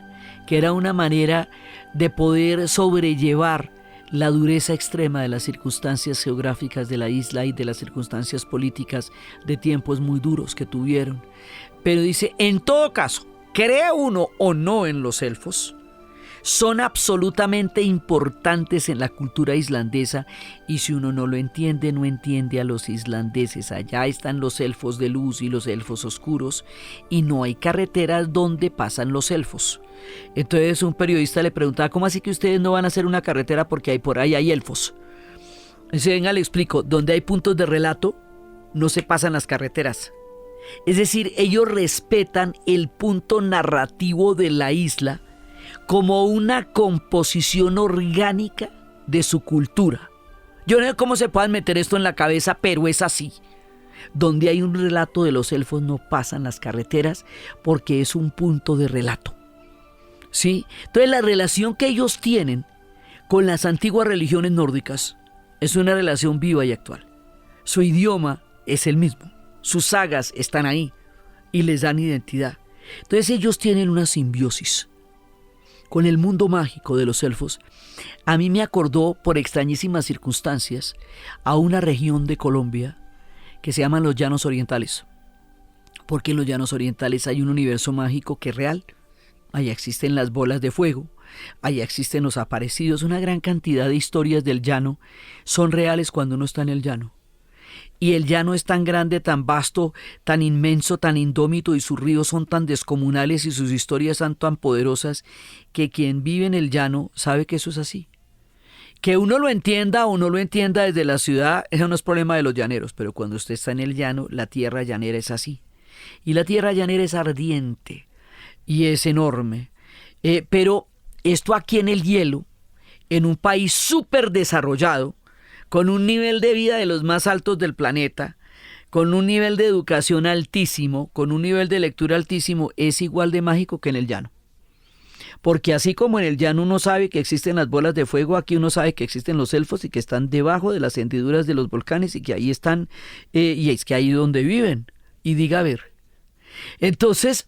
que era una manera de poder sobrellevar la dureza extrema de las circunstancias geográficas de la isla y de las circunstancias políticas de tiempos muy duros que tuvieron. Pero dice, en todo caso, crea uno o no en los elfos, son absolutamente importantes en la cultura islandesa, y si uno no lo entiende, no entiende a los islandeses. Allá están los elfos de luz y los elfos oscuros, y no hay carreteras donde pasan los elfos. Entonces un periodista le preguntaba, ¿cómo así que ustedes no van a hacer una carretera porque por ahí hay elfos? Dice, venga, le explico, donde hay puntos de relato no se pasan las carreteras. Es decir, ellos respetan el punto narrativo de la isla como una composición orgánica de su cultura. Yo no sé cómo se puedan meter esto en la cabeza, pero es así. Donde hay un relato de los elfos no pasan las carreteras porque es un punto de relato. ¿Sí? Entonces la relación que ellos tienen con las antiguas religiones nórdicas es una relación viva y actual. Su idioma es el mismo, sus sagas están ahí y les dan identidad. Entonces ellos tienen una simbiosis con el mundo mágico de los elfos. A mí me acordó, por extrañísimas circunstancias, a una región de Colombia que se llaman los Llanos Orientales, porque en los Llanos Orientales hay un universo mágico que es real. Allá existen las bolas de fuego, allá existen los aparecidos, una gran cantidad de historias del llano son reales cuando uno está en el llano. Y el llano es tan grande, tan vasto, tan inmenso, tan indómito, y sus ríos son tan descomunales y sus historias son tan poderosas, que quien vive en el llano sabe que eso es así. Que uno lo entienda o no lo entienda desde la ciudad, eso no es problema de los llaneros, pero cuando usted está en el llano, la tierra llanera es así. Y la tierra llanera es ardiente y es enorme. Pero esto aquí en el hielo, en un país súper desarrollado, con un nivel de vida de los más altos del planeta, con un nivel de educación altísimo, con un nivel de lectura altísimo, es igual de mágico que en el llano. Porque así como en el llano uno sabe que existen las bolas de fuego, aquí uno sabe que existen los elfos y que están debajo de las hendiduras de los volcanes y que ahí están, y es que ahí donde viven. Y diga, a ver. Entonces,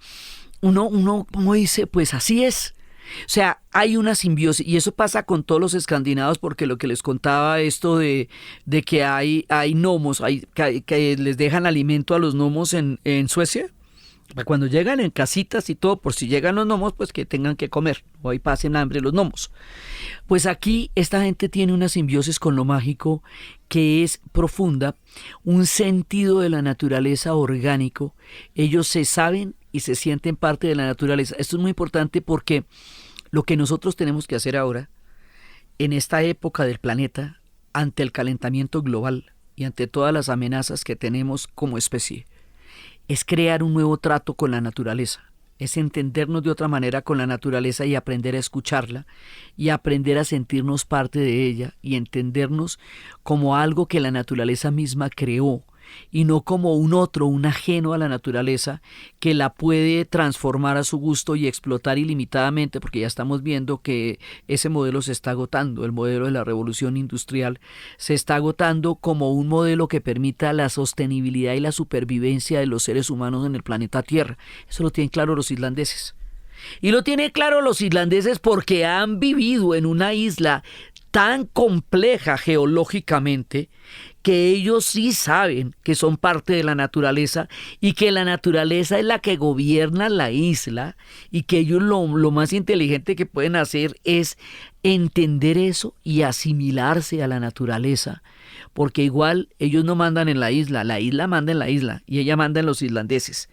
uno dice, pues así es. O sea, hay una simbiosis, y eso pasa con todos los escandinavos, porque lo que les contaba esto de que hay gnomos, que les dejan alimento a los gnomos en Suecia, cuando llegan en casitas y todo, por si llegan los gnomos, pues que tengan que comer, o ahí pasen hambre los gnomos. Pues aquí esta gente tiene una simbiosis con lo mágico que es profunda, un sentido de la naturaleza orgánico. Ellos se saben y se sienten parte de la naturaleza. Esto es muy importante porque lo que nosotros tenemos que hacer ahora, en esta época del planeta, ante el calentamiento global y ante todas las amenazas que tenemos como especie, es crear un nuevo trato con la naturaleza. Es entendernos de otra manera con la naturaleza y aprender a escucharla y aprender a sentirnos parte de ella y entendernos como algo que la naturaleza misma creó y no como un otro, un ajeno a la naturaleza que la puede transformar a su gusto y explotar ilimitadamente, porque ya estamos viendo que ese modelo se está agotando. El modelo de la revolución industrial se está agotando como un modelo que permita la sostenibilidad y la supervivencia de los seres humanos en el planeta Tierra. Eso lo tienen claro los islandeses. Y lo tienen claro los islandeses porque han vivido en una isla tan compleja geológicamente que ellos sí saben que son parte de la naturaleza y que la naturaleza es la que gobierna la isla, y que ellos lo más inteligente que pueden hacer es entender eso y asimilarse a la naturaleza, porque igual ellos no mandan en la isla manda en la isla y ella manda en los islandeses.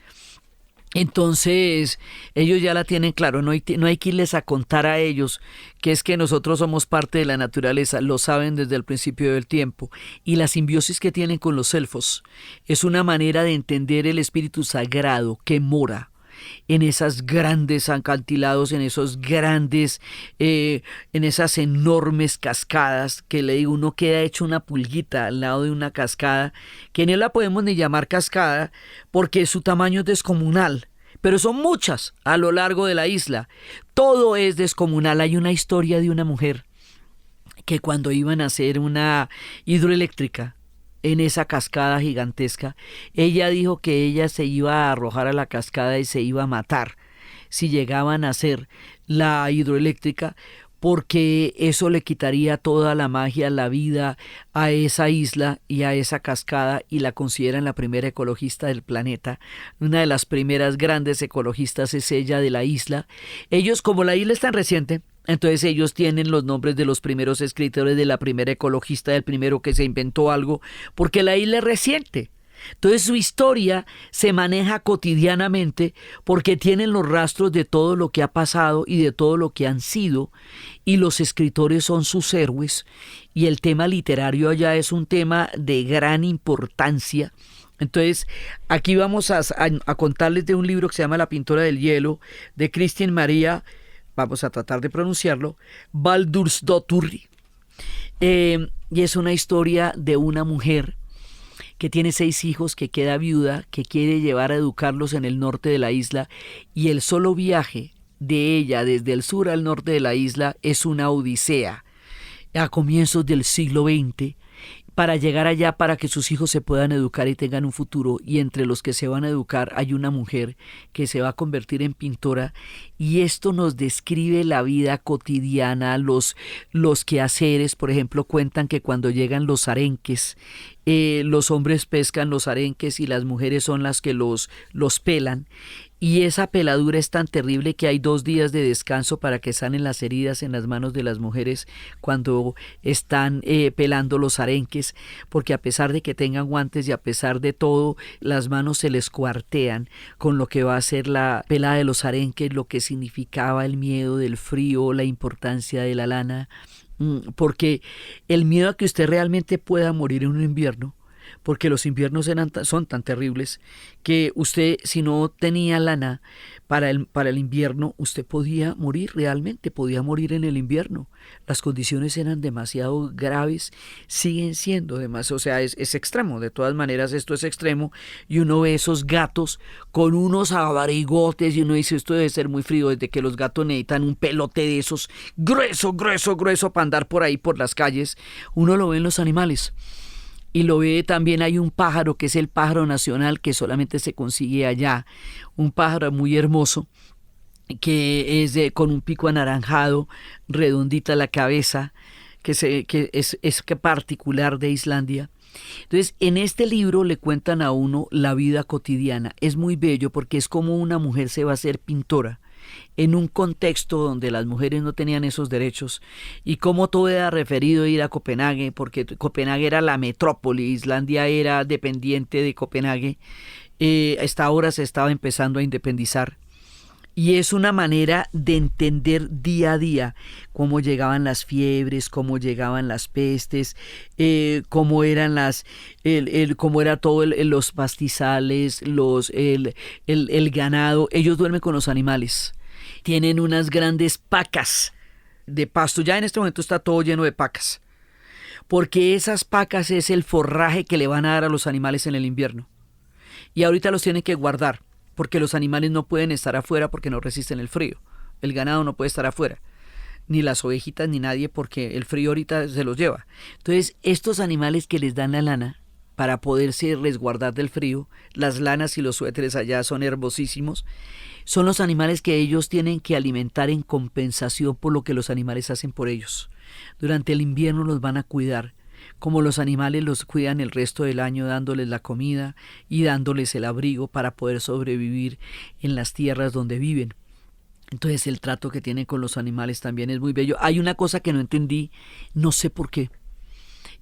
Entonces, ellos ya la tienen claro, no hay que irles a contar a ellos que es que nosotros somos parte de la naturaleza, lo saben desde el principio del tiempo. Y la simbiosis que tienen con los elfos es una manera de entender el espíritu sagrado que mora en esas grandes acantilados, en esas enormes cascadas, que le digo, uno queda hecho una pulguita al lado de una cascada, que no la podemos ni llamar cascada, porque su tamaño es descomunal, pero son muchas a lo largo de la isla. Todo es descomunal. Hay una historia de una mujer que cuando iban a hacer una hidroeléctrica, en esa cascada gigantesca, ella dijo que ella se iba a arrojar a la cascada y se iba a matar si llegaban a hacer la hidroeléctrica, porque eso le quitaría toda la magia, la vida a esa isla y a esa cascada, y la consideran la primera ecologista del planeta. Una de las primeras grandes ecologistas es ella de la isla. Ellos, como la isla es tan reciente, entonces ellos tienen los nombres de los primeros escritores, de la primera ecologista, del primero que se inventó algo, porque la isla es reciente. Entonces su historia se maneja cotidianamente porque tienen los rastros de todo lo que ha pasado y de todo lo que han sido, y los escritores son sus héroes, y el tema literario allá es un tema de gran importancia. Entonces, aquí vamos a contarles de un libro que se llama La pintora del hielo, de Kristín María, vamos a tratar de pronunciarlo, Baldursdóttir. Y es una historia de una mujer que tiene 6 hijos, que queda viuda, que quiere llevar a educarlos en el norte de la isla, y el solo viaje de ella desde el sur al norte de la isla es una odisea a comienzos del siglo XX, para llegar allá, para que sus hijos se puedan educar y tengan un futuro. Y entre los que se van a educar hay una mujer que se va a convertir en pintora, y esto nos describe la vida cotidiana, los quehaceres. Por ejemplo, cuentan que cuando llegan los arenques, los hombres pescan los arenques y las mujeres son las que los pelan. Y esa peladura es tan terrible que hay 2 días de descanso para que sanen las heridas en las manos de las mujeres cuando están pelando los arenques, porque a pesar de que tengan guantes y a pesar de todo, las manos se les cuartean con lo que va a ser la pelada de los arenques, lo que significaba el miedo del frío, la importancia de la lana, porque el miedo a que usted realmente pueda morir en un invierno, porque los inviernos son tan terribles que usted, si no tenía lana para el invierno, usted podía morir realmente, podía morir en el invierno. Las condiciones eran demasiado graves, siguen siendo demasiado, o sea, es extremo. De todas maneras, esto es extremo, y uno ve esos gatos con unos abarigotes y uno dice, esto debe ser muy frío, desde que los gatos necesitan un pelote de esos grueso para andar por ahí por las calles. Uno lo ve en los animales. Y lo ve también, hay un pájaro que es el pájaro nacional, que solamente se consigue allá, un pájaro muy hermoso, que es con un pico anaranjado, redondita la cabeza, que es particular de Islandia. Entonces, en este libro le cuentan a uno la vida cotidiana. Es muy bello porque es como una mujer se va a hacer pintora en un contexto donde las mujeres no tenían esos derechos, y cómo todo era referido a ir a Copenhague, porque Copenhague era la metrópoli, Islandia era dependiente de Copenhague, hasta ahora se estaba empezando a independizar. Y es una manera de entender día a día cómo llegaban las fiebres, cómo llegaban las pestes, cómo eran cómo era todo los pastizales, el ganado. Ellos duermen con los animales. Tienen unas grandes pacas de pasto. Ya en este momento está todo lleno de pacas, porque esas pacas es el forraje que le van a dar a los animales en el invierno. Y ahorita los tienen que guardar, porque los animales no pueden estar afuera porque no resisten el frío. El ganado no puede estar afuera, ni las ovejitas ni nadie, porque el frío ahorita se los lleva. Entonces, estos animales que les dan la lana para poderse resguardar del frío, las lanas y los suéteres allá son hermosísimos, son los animales que ellos tienen que alimentar en compensación por lo que los animales hacen por ellos. Durante el invierno los van a cuidar, como los animales los cuidan el resto del año, dándoles la comida y dándoles el abrigo para poder sobrevivir en las tierras donde viven. Entonces el trato que tienen con los animales también es muy bello. Hay una cosa que no entendí, no sé por qué,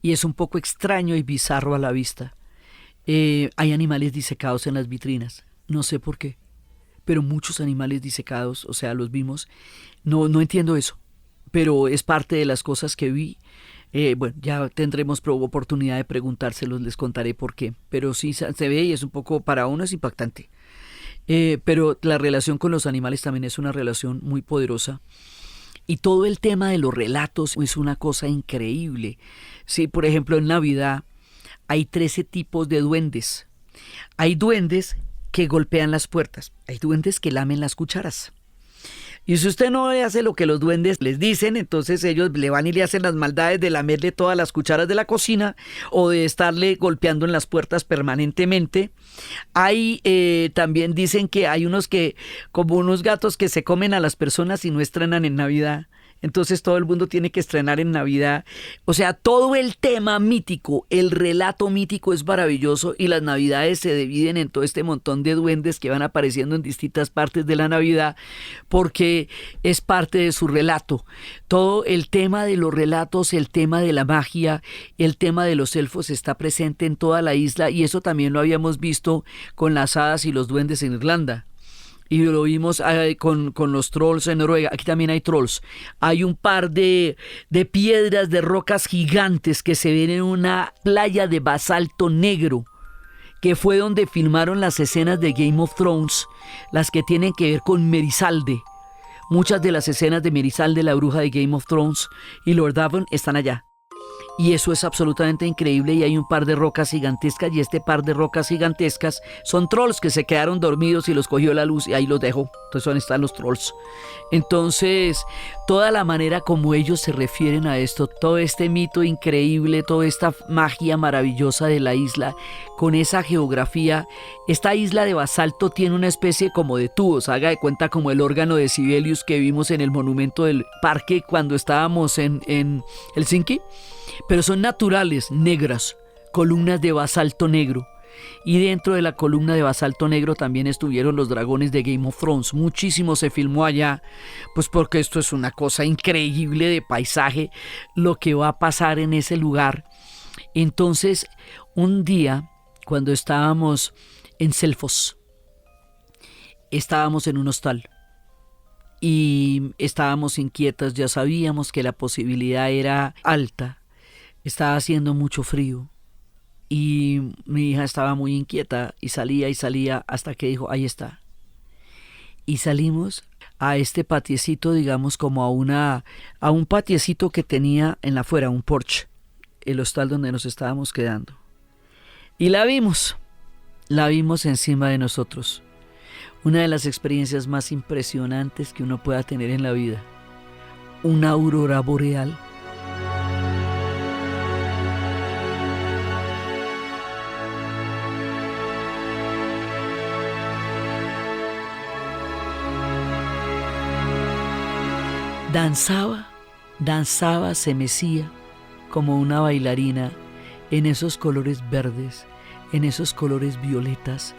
y es un poco extraño y bizarro a la vista. Hay animales disecados en las vitrinas, no sé por qué. pero muchos animales disecados, o sea, los vimos. No entiendo eso, pero es parte de las cosas que vi. Bueno, ya tendremos oportunidad de preguntárselos, les contaré por qué, pero sí se ve y es un poco, para uno es impactante. Pero la relación con los animales también es una relación muy poderosa. Y todo el tema de los relatos es una cosa increíble. Sí, por ejemplo, en Navidad hay 13 tipos de duendes. Hay duendes que golpean las puertas, hay duendes que lamen las cucharas. Y si usted no le hace lo que los duendes les dicen, entonces ellos le van y le hacen las maldades de lamerle todas las cucharas de la cocina o de estarle golpeando en las puertas permanentemente. Hay también dicen que hay unos que, como unos gatos que se comen a las personas y no estrenan en Navidad. Entonces todo el mundo tiene que estrenar en Navidad. O sea, todo el tema mítico, el relato mítico es maravilloso y las Navidades se dividen en todo este montón de duendes que van apareciendo en distintas partes de la Navidad porque es parte de su relato. Todo el tema de los relatos, el tema de la magia, el tema de los elfos está presente en toda la isla y eso también lo habíamos visto con las hadas y los duendes en Irlanda. Y lo vimos con los trolls en Noruega. Aquí también hay trolls. Hay un par de piedras, de rocas gigantes que se ven en una playa de basalto negro, que fue donde filmaron las escenas de Game of Thrones, las que tienen que ver con Merisalde. Muchas de las escenas de Merisalde, la bruja de Game of Thrones, y Lord Davon están allá. Y eso es absolutamente increíble y hay un par de rocas gigantescas y este par de rocas gigantescas son trolls que se quedaron dormidos y los cogió la luz y ahí los dejó. Entonces ahí están los trolls. Entonces, toda la manera como ellos se refieren a esto, todo este mito increíble, toda esta magia maravillosa de la isla, con esa geografía, esta isla de basalto tiene una especie como de tubos, haga de cuenta como el órgano de Sibelius que vimos en el monumento del parque cuando estábamos en Helsinki. Pero son naturales, negras, columnas de basalto negro. Y dentro de la columna de basalto negro también estuvieron los dragones de Game of Thrones. Muchísimo se filmó allá, pues porque esto es una cosa increíble de paisaje, lo que va a pasar en ese lugar. Entonces, un día, cuando estábamos en Selfoss, estábamos en un hostal. Y estábamos inquietas, ya sabíamos que la posibilidad era alta. Estaba haciendo mucho frío y mi hija estaba muy inquieta y salía hasta que dijo, ahí está. Y salimos a este patiecito, digamos como a un patiecito que tenía en la afuera, un porche, el hostal donde nos estábamos quedando. Y la vimos encima de nosotros. Una de las experiencias más impresionantes que uno pueda tener en la vida. Una aurora boreal. Danzaba, se mecía como una bailarina en esos colores verdes, en esos colores violetas,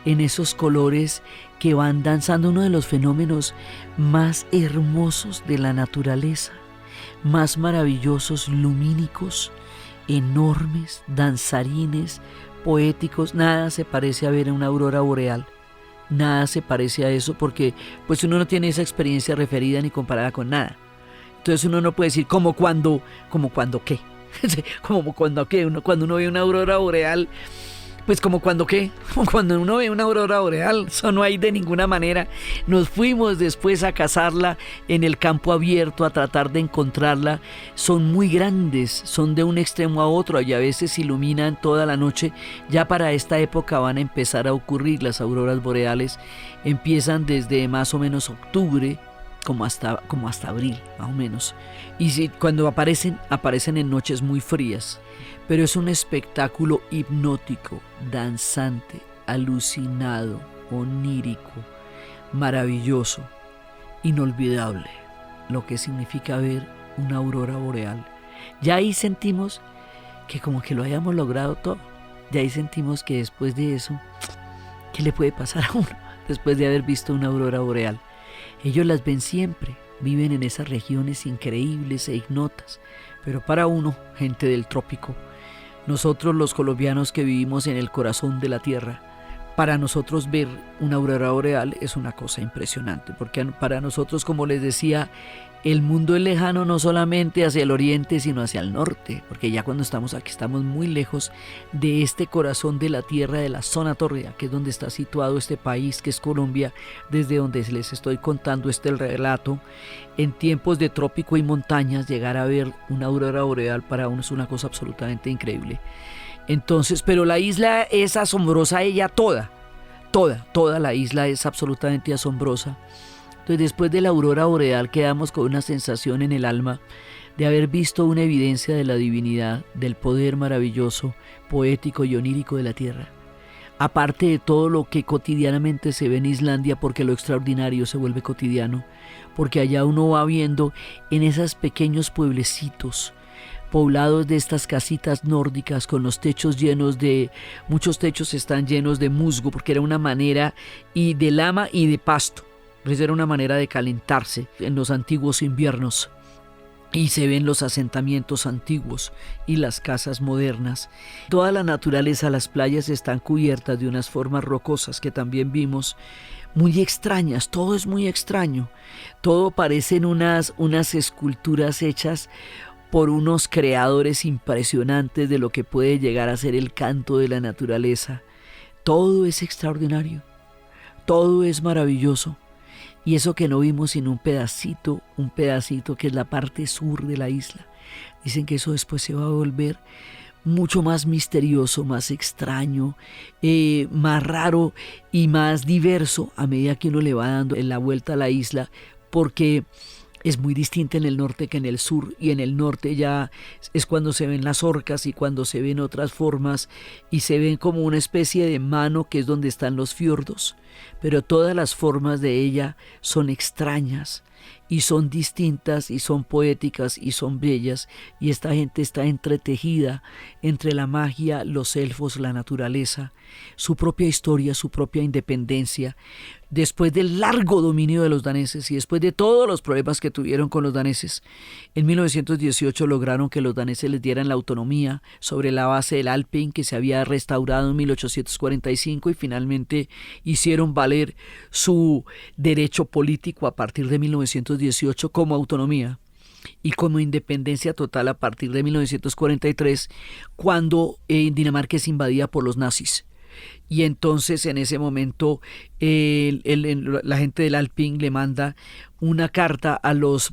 en esos colores que van danzando, uno de los fenómenos más hermosos de la naturaleza, más maravillosos, lumínicos, enormes, danzarines, poéticos. Nada se parece a ver una aurora boreal. Nada se parece a eso porque pues uno no tiene esa experiencia referida ni comparada con nada. Entonces uno no puede decir como cuando qué. Cuando uno ve una aurora boreal, pues como cuando qué, como cuando uno ve una aurora boreal, eso no hay de ninguna manera. Nos fuimos después a cazarla en el campo abierto, a tratar de encontrarla. Son muy grandes, son de un extremo a otro y a veces iluminan toda la noche. Ya para esta época van a empezar a ocurrir las auroras boreales. Empiezan desde más o menos octubre, como hasta abril, más o menos. Y cuando aparecen en noches muy frías. Pero es un espectáculo hipnótico, danzante, alucinado, onírico, maravilloso, inolvidable, lo que significa ver una aurora boreal. Ya ahí sentimos que como que lo hayamos logrado todo. Ya ahí sentimos que después de eso, ¿qué le puede pasar a uno después de haber visto una aurora boreal? Ellos las ven siempre, viven en esas regiones increíbles e ignotas, pero para uno, gente del trópico, nosotros los colombianos que vivimos en el corazón de la tierra, para nosotros ver una aurora boreal es una cosa impresionante, porque para nosotros, como les decía, el mundo es lejano no solamente hacia el oriente, sino hacia el norte, porque ya cuando estamos aquí estamos muy lejos de este corazón de la tierra, de la zona tórrida, que es donde está situado este país, que es Colombia, desde donde les estoy contando este relato. En tiempos de trópico y montañas, llegar a ver una aurora boreal para uno es una cosa absolutamente increíble. Entonces, pero la isla es asombrosa, ella toda la isla es absolutamente asombrosa. Entonces, después de la aurora boreal quedamos con una sensación en el alma de haber visto una evidencia de la divinidad, del poder maravilloso, poético y onírico de la tierra. Aparte de todo lo que cotidianamente se ve en Islandia, porque lo extraordinario se vuelve cotidiano, porque allá uno va viendo en esos pequeños pueblecitos, poblados de estas casitas nórdicas con los techos llenos de, muchos techos están llenos de musgo, porque era una manera, y de lama y de pasto, pues era una manera de calentarse en los antiguos inviernos. Y se ven los asentamientos antiguos y las casas modernas. Toda la naturaleza, las playas están cubiertas de unas formas rocosas que también vimos, muy extrañas, todo es muy extraño. Todo parecen unas esculturas hechas por unos creadores impresionantes de lo que puede llegar a ser el canto de la naturaleza. Todo es extraordinario, todo es maravilloso. Y eso que no vimos sino un pedacito que es la parte sur de la isla. Dicen que eso después se va a volver mucho más misterioso, más extraño, más raro y más diverso a medida que uno le va dando la vuelta a la isla, porque es muy distinta en el norte que en el sur, y en el norte ya es cuando se ven las orcas y cuando se ven otras formas y se ven como una especie de mano, que es donde están los fiordos, pero todas las formas de ella son extrañas y son distintas y son poéticas y son bellas, y esta gente está entretejida entre la magia, los elfos, la naturaleza, su propia historia, su propia independencia. Después del largo dominio de los daneses y después de todos los problemas que tuvieron con los daneses, en 1918 lograron que los daneses les dieran la autonomía sobre la base del Alping, que se había restaurado en 1845, y finalmente hicieron valer su derecho político a partir de 1918 como autonomía y como independencia total a partir de 1943, cuando Dinamarca es invadida por los nazis. Y entonces en ese momento la gente del Alping le manda una carta a los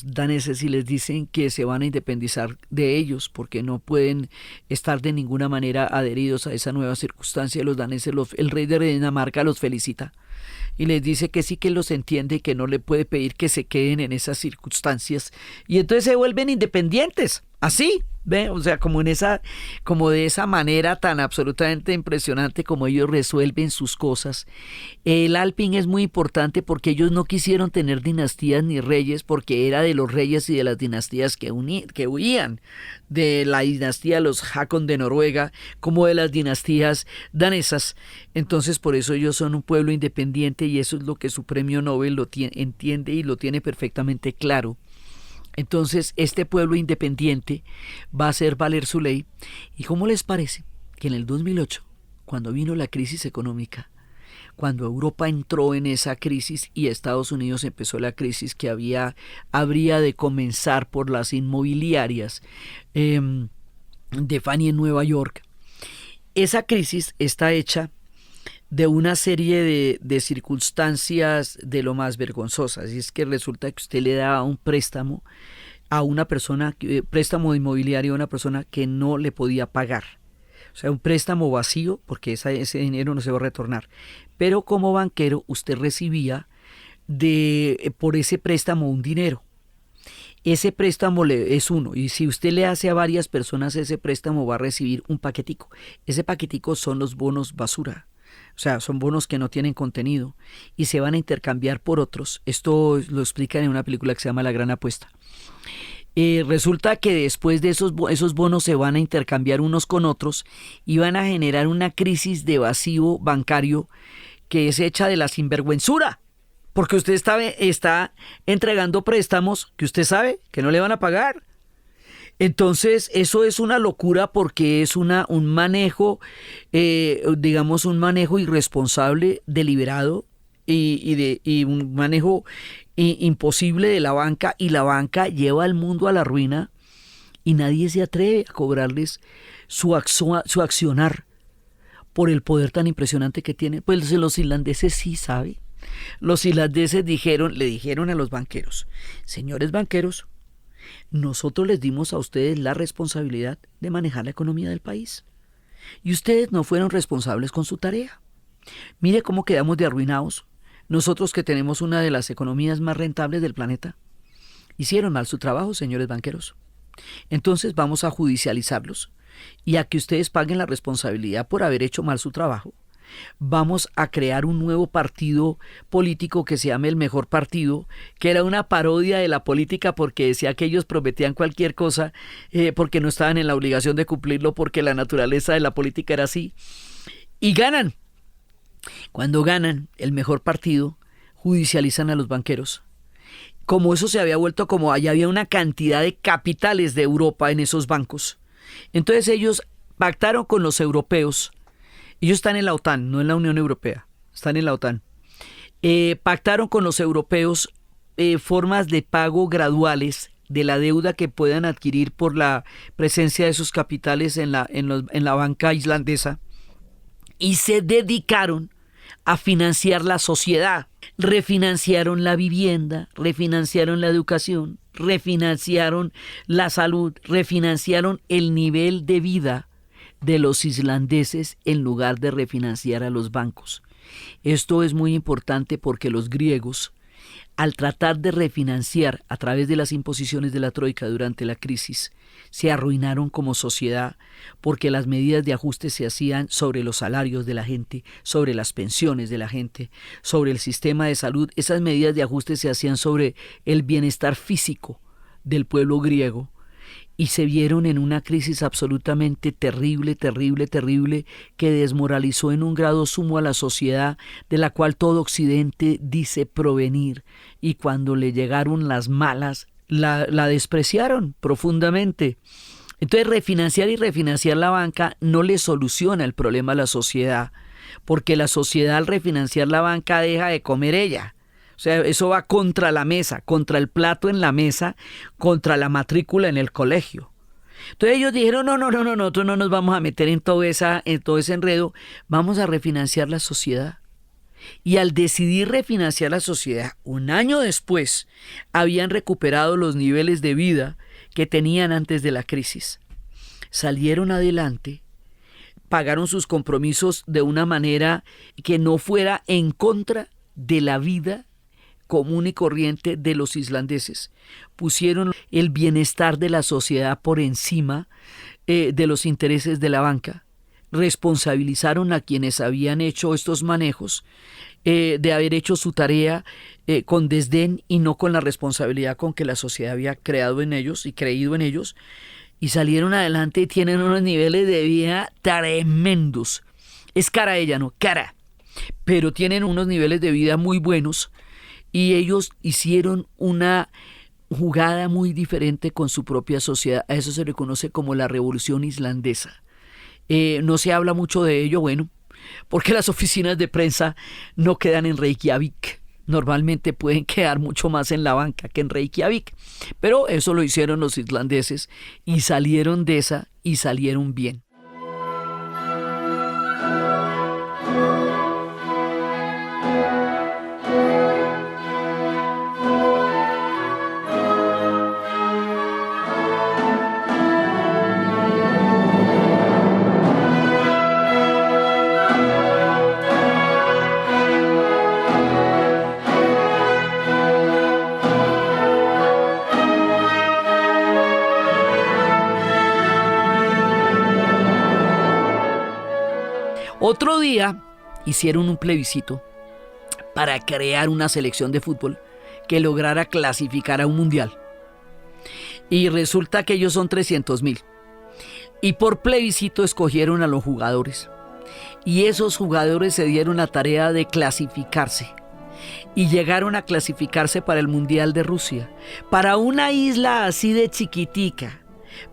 daneses y les dicen que se van a independizar de ellos porque no pueden estar de ninguna manera adheridos a esa nueva circunstancia. Los daneses, el rey de Dinamarca los felicita y les dice que sí, que los entiende y que no le puede pedir que se queden en esas circunstancias, y entonces se vuelven independientes, así, ¿ve? O sea, como de esa manera tan absolutamente impresionante como ellos resuelven sus cosas. El Alping es muy importante porque ellos no quisieron tener dinastías ni reyes, porque era de los reyes y de las dinastías que huían, de la dinastía de los Hakon de Noruega como de las dinastías danesas. Entonces por eso ellos son un pueblo independiente, y eso es lo que su premio Nobel entiende y lo tiene perfectamente claro. Entonces este pueblo independiente va a hacer valer su ley. ¿Y cómo les parece que en el 2008, cuando vino la crisis económica, cuando Europa entró en esa crisis y Estados Unidos empezó la crisis que habría de comenzar por las inmobiliarias de Fannie en Nueva York, esa crisis está hecha de una serie de circunstancias de lo más vergonzosas, y es que resulta que usted le da un préstamo a una persona, préstamo inmobiliario a una persona que no le podía pagar, o sea, un préstamo vacío, porque ese dinero no se va a retornar, pero como banquero usted recibía por ese préstamo un dinero. Ese préstamo es uno, y si usted le hace a varias personas ese préstamo va a recibir un paquetico. Ese paquetico son los bonos basura. O sea, son bonos que no tienen contenido y se van a intercambiar por otros. Esto lo explican en una película que se llama La Gran Apuesta. Resulta que después de esos bonos se van a intercambiar unos con otros y van a generar una crisis de vacío bancario que es hecha de la sinvergüenzura. Porque usted está entregando préstamos que usted sabe que no le van a pagar. Entonces, eso es una locura porque es un manejo, digamos, un manejo irresponsable, deliberado y un manejo imposible de la banca, y la banca lleva al mundo a la ruina y nadie se atreve a cobrarles su accionar por el poder tan impresionante que tienen. Pues los irlandeses sí saben. Los irlandeses le dijeron a los banqueros: señores banqueros, nosotros les dimos a ustedes la responsabilidad de manejar la economía del país y ustedes no fueron responsables con su tarea. Mire cómo quedamos de arruinados. Nosotros, que tenemos una de las economías más rentables del planeta, hicieron mal su trabajo, señores banqueros. Entonces vamos a judicializarlos y a que ustedes paguen la responsabilidad por haber hecho mal su trabajo. Vamos a crear un nuevo partido político que se llame el Mejor Partido, que era una parodia de la política porque decía que ellos prometían cualquier cosa porque no estaban en la obligación de cumplirlo, porque la naturaleza de la política era así. Y ganan. Cuando ganan el Mejor Partido, judicializan a los banqueros. Como eso se había vuelto, como allá había una cantidad de capitales de Europa en esos bancos. Entonces ellos pactaron con los europeos. Ellos están en la OTAN, no en la Unión Europea, están en la OTAN. Pactaron con los europeos formas de pago graduales de la deuda que puedan adquirir por la presencia de sus capitales en la banca islandesa, y se dedicaron a financiar la sociedad. Refinanciaron la vivienda, refinanciaron la educación, refinanciaron la salud, refinanciaron el nivel de vida de los islandeses en lugar de refinanciar a los bancos. Esto es muy importante porque los griegos, al tratar de refinanciar a través de las imposiciones de la Troika durante la crisis, se arruinaron como sociedad porque las medidas de ajuste se hacían sobre los salarios de la gente, sobre las pensiones de la gente, sobre el sistema de salud. Esas medidas de ajuste se hacían sobre el bienestar físico del pueblo griego, y se vieron en una crisis absolutamente terrible, que desmoralizó en un grado sumo a la sociedad, de la cual todo Occidente dice provenir, y cuando le llegaron las malas, la despreciaron profundamente. Entonces, refinanciar y refinanciar la banca no le soluciona el problema a la sociedad, porque la sociedad, al refinanciar la banca, deja de comer ella. O sea, eso va contra la mesa, contra el plato en la mesa, contra la matrícula en el colegio. Entonces ellos dijeron: no, nosotros no nos vamos a meter en todo ese enredo, vamos a refinanciar la sociedad. Y al decidir refinanciar la sociedad, un año después, habían recuperado los niveles de vida que tenían antes de la crisis. Salieron adelante, pagaron sus compromisos de una manera que no fuera en contra de la vida común y corriente de los islandeses. Pusieron el bienestar de la sociedad por encima de los intereses de la banca. Responsabilizaron a quienes habían hecho estos manejos de haber hecho su tarea con desdén y no con la responsabilidad con que la sociedad había creado en ellos y creído en ellos, y salieron adelante y tienen unos niveles de vida tremendos. Es cara ella, ¿no? Cara. Pero tienen unos niveles de vida muy buenos, y ellos hicieron una jugada muy diferente con su propia sociedad. A eso se le conoce como la Revolución Islandesa. No se habla mucho de ello, bueno, porque las oficinas de prensa no quedan en Reykjavik. Normalmente pueden quedar mucho más en la banca que en Reykjavik. Pero eso lo hicieron los islandeses y salieron de esa y salieron bien. Otro día hicieron un plebiscito para crear una selección de fútbol que lograra clasificar a un mundial. Y resulta que ellos son 300,000. Y por plebiscito escogieron a los jugadores. Y esos jugadores se dieron la tarea de clasificarse. Y llegaron a clasificarse para el Mundial de Rusia. Para una isla así de chiquitica,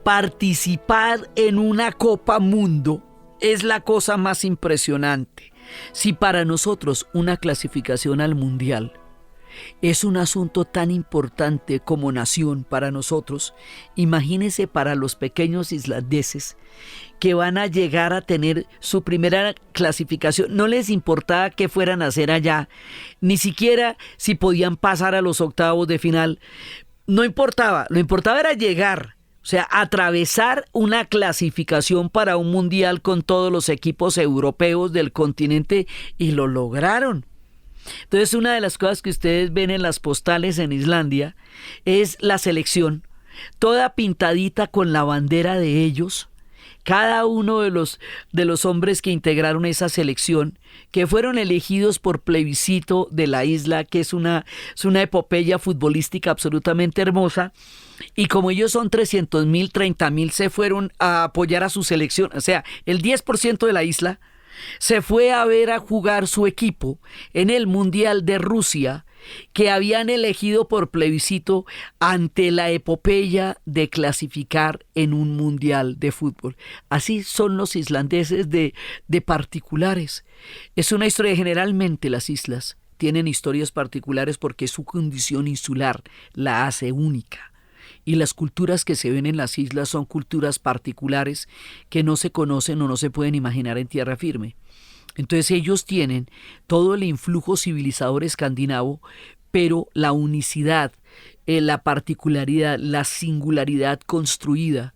Participar en una Copa Mundo es la cosa más impresionante. Si para nosotros una clasificación al Mundial es un asunto tan importante como nación para nosotros, imagínense para los pequeños islandeses que van a llegar a tener su primera clasificación. No les importaba qué fueran a hacer allá, ni siquiera si podían pasar a los octavos de final. No importaba, lo importaba era llegar. O sea, atravesar una clasificación para un mundial con todos los equipos europeos del continente, y lo lograron. Entonces, una de las cosas que ustedes ven en las postales en Islandia es la selección, toda pintadita con la bandera de ellos. Cada uno de los hombres que integraron esa selección, que fueron elegidos por plebiscito de la isla, que es una epopeya futbolística absolutamente hermosa, y como ellos son 300.000, 30.000 se fueron a apoyar a su selección. O sea, el 10% de la isla se fue a ver a jugar su equipo en el Mundial de Rusia, que habían elegido por plebiscito ante la epopeya de clasificar en un mundial de fútbol. Así son los islandeses de particulares. Es una historia, generalmente las islas tienen historias particulares porque su condición insular la hace única. Y las culturas que se ven en las islas son culturas particulares que no se conocen o no se pueden imaginar en tierra firme. Entonces ellos tienen todo el influjo civilizador escandinavo, pero la unicidad, la particularidad, la singularidad construida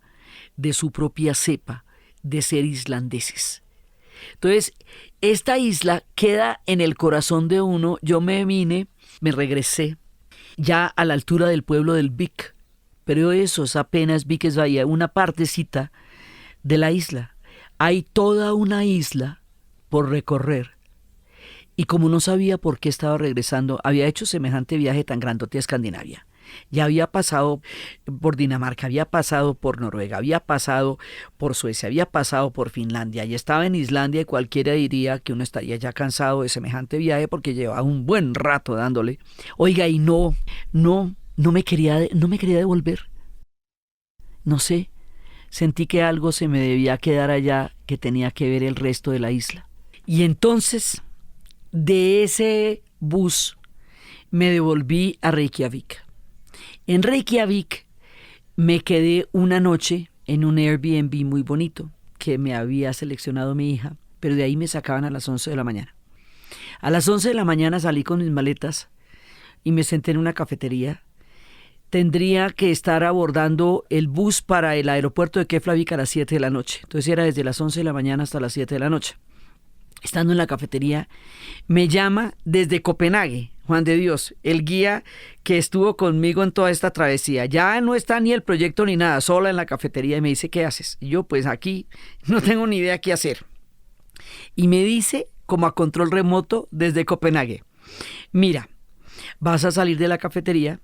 de su propia cepa de ser islandeses. Entonces, esta isla queda en el corazón de uno. Yo me regresé ya a la altura del pueblo del Vik, pero eso es apenas Vikesbaya, una partecita de la isla. Hay toda una isla por recorrer. Y como no sabía por qué estaba regresando, había hecho semejante viaje tan grandote a Escandinavia. Ya había pasado por Dinamarca, había pasado por Noruega, había pasado por Suecia, había pasado por Finlandia, y estaba en Islandia, y cualquiera diría que uno estaría ya cansado de semejante viaje porque llevaba un buen rato dándole. Oiga, y no me quería devolver. No sé, sentí que algo se me debía quedar allá, que tenía que ver el resto de la isla. Y entonces, de ese bus, me devolví a Reykjavik. En Reykjavik me quedé una noche en un Airbnb muy bonito que me había seleccionado mi hija, pero de ahí me sacaban a las 11 de la mañana. A las 11 de la mañana salí con mis maletas y me senté en una cafetería. Tendría que estar abordando el bus para el aeropuerto de Keflavik a las 7 de la noche. Entonces era desde las 11 de la mañana hasta las 7 de la noche. Estando en la cafetería, me llama desde Copenhague, Juan de Dios, el guía que estuvo conmigo en toda esta travesía. Ya no está ni el proyecto ni nada, sola en la cafetería, y me dice, ¿qué haces? Y yo, pues aquí no tengo ni idea qué hacer. Y me dice, como a control remoto desde Copenhague, mira, vas a salir de la cafetería,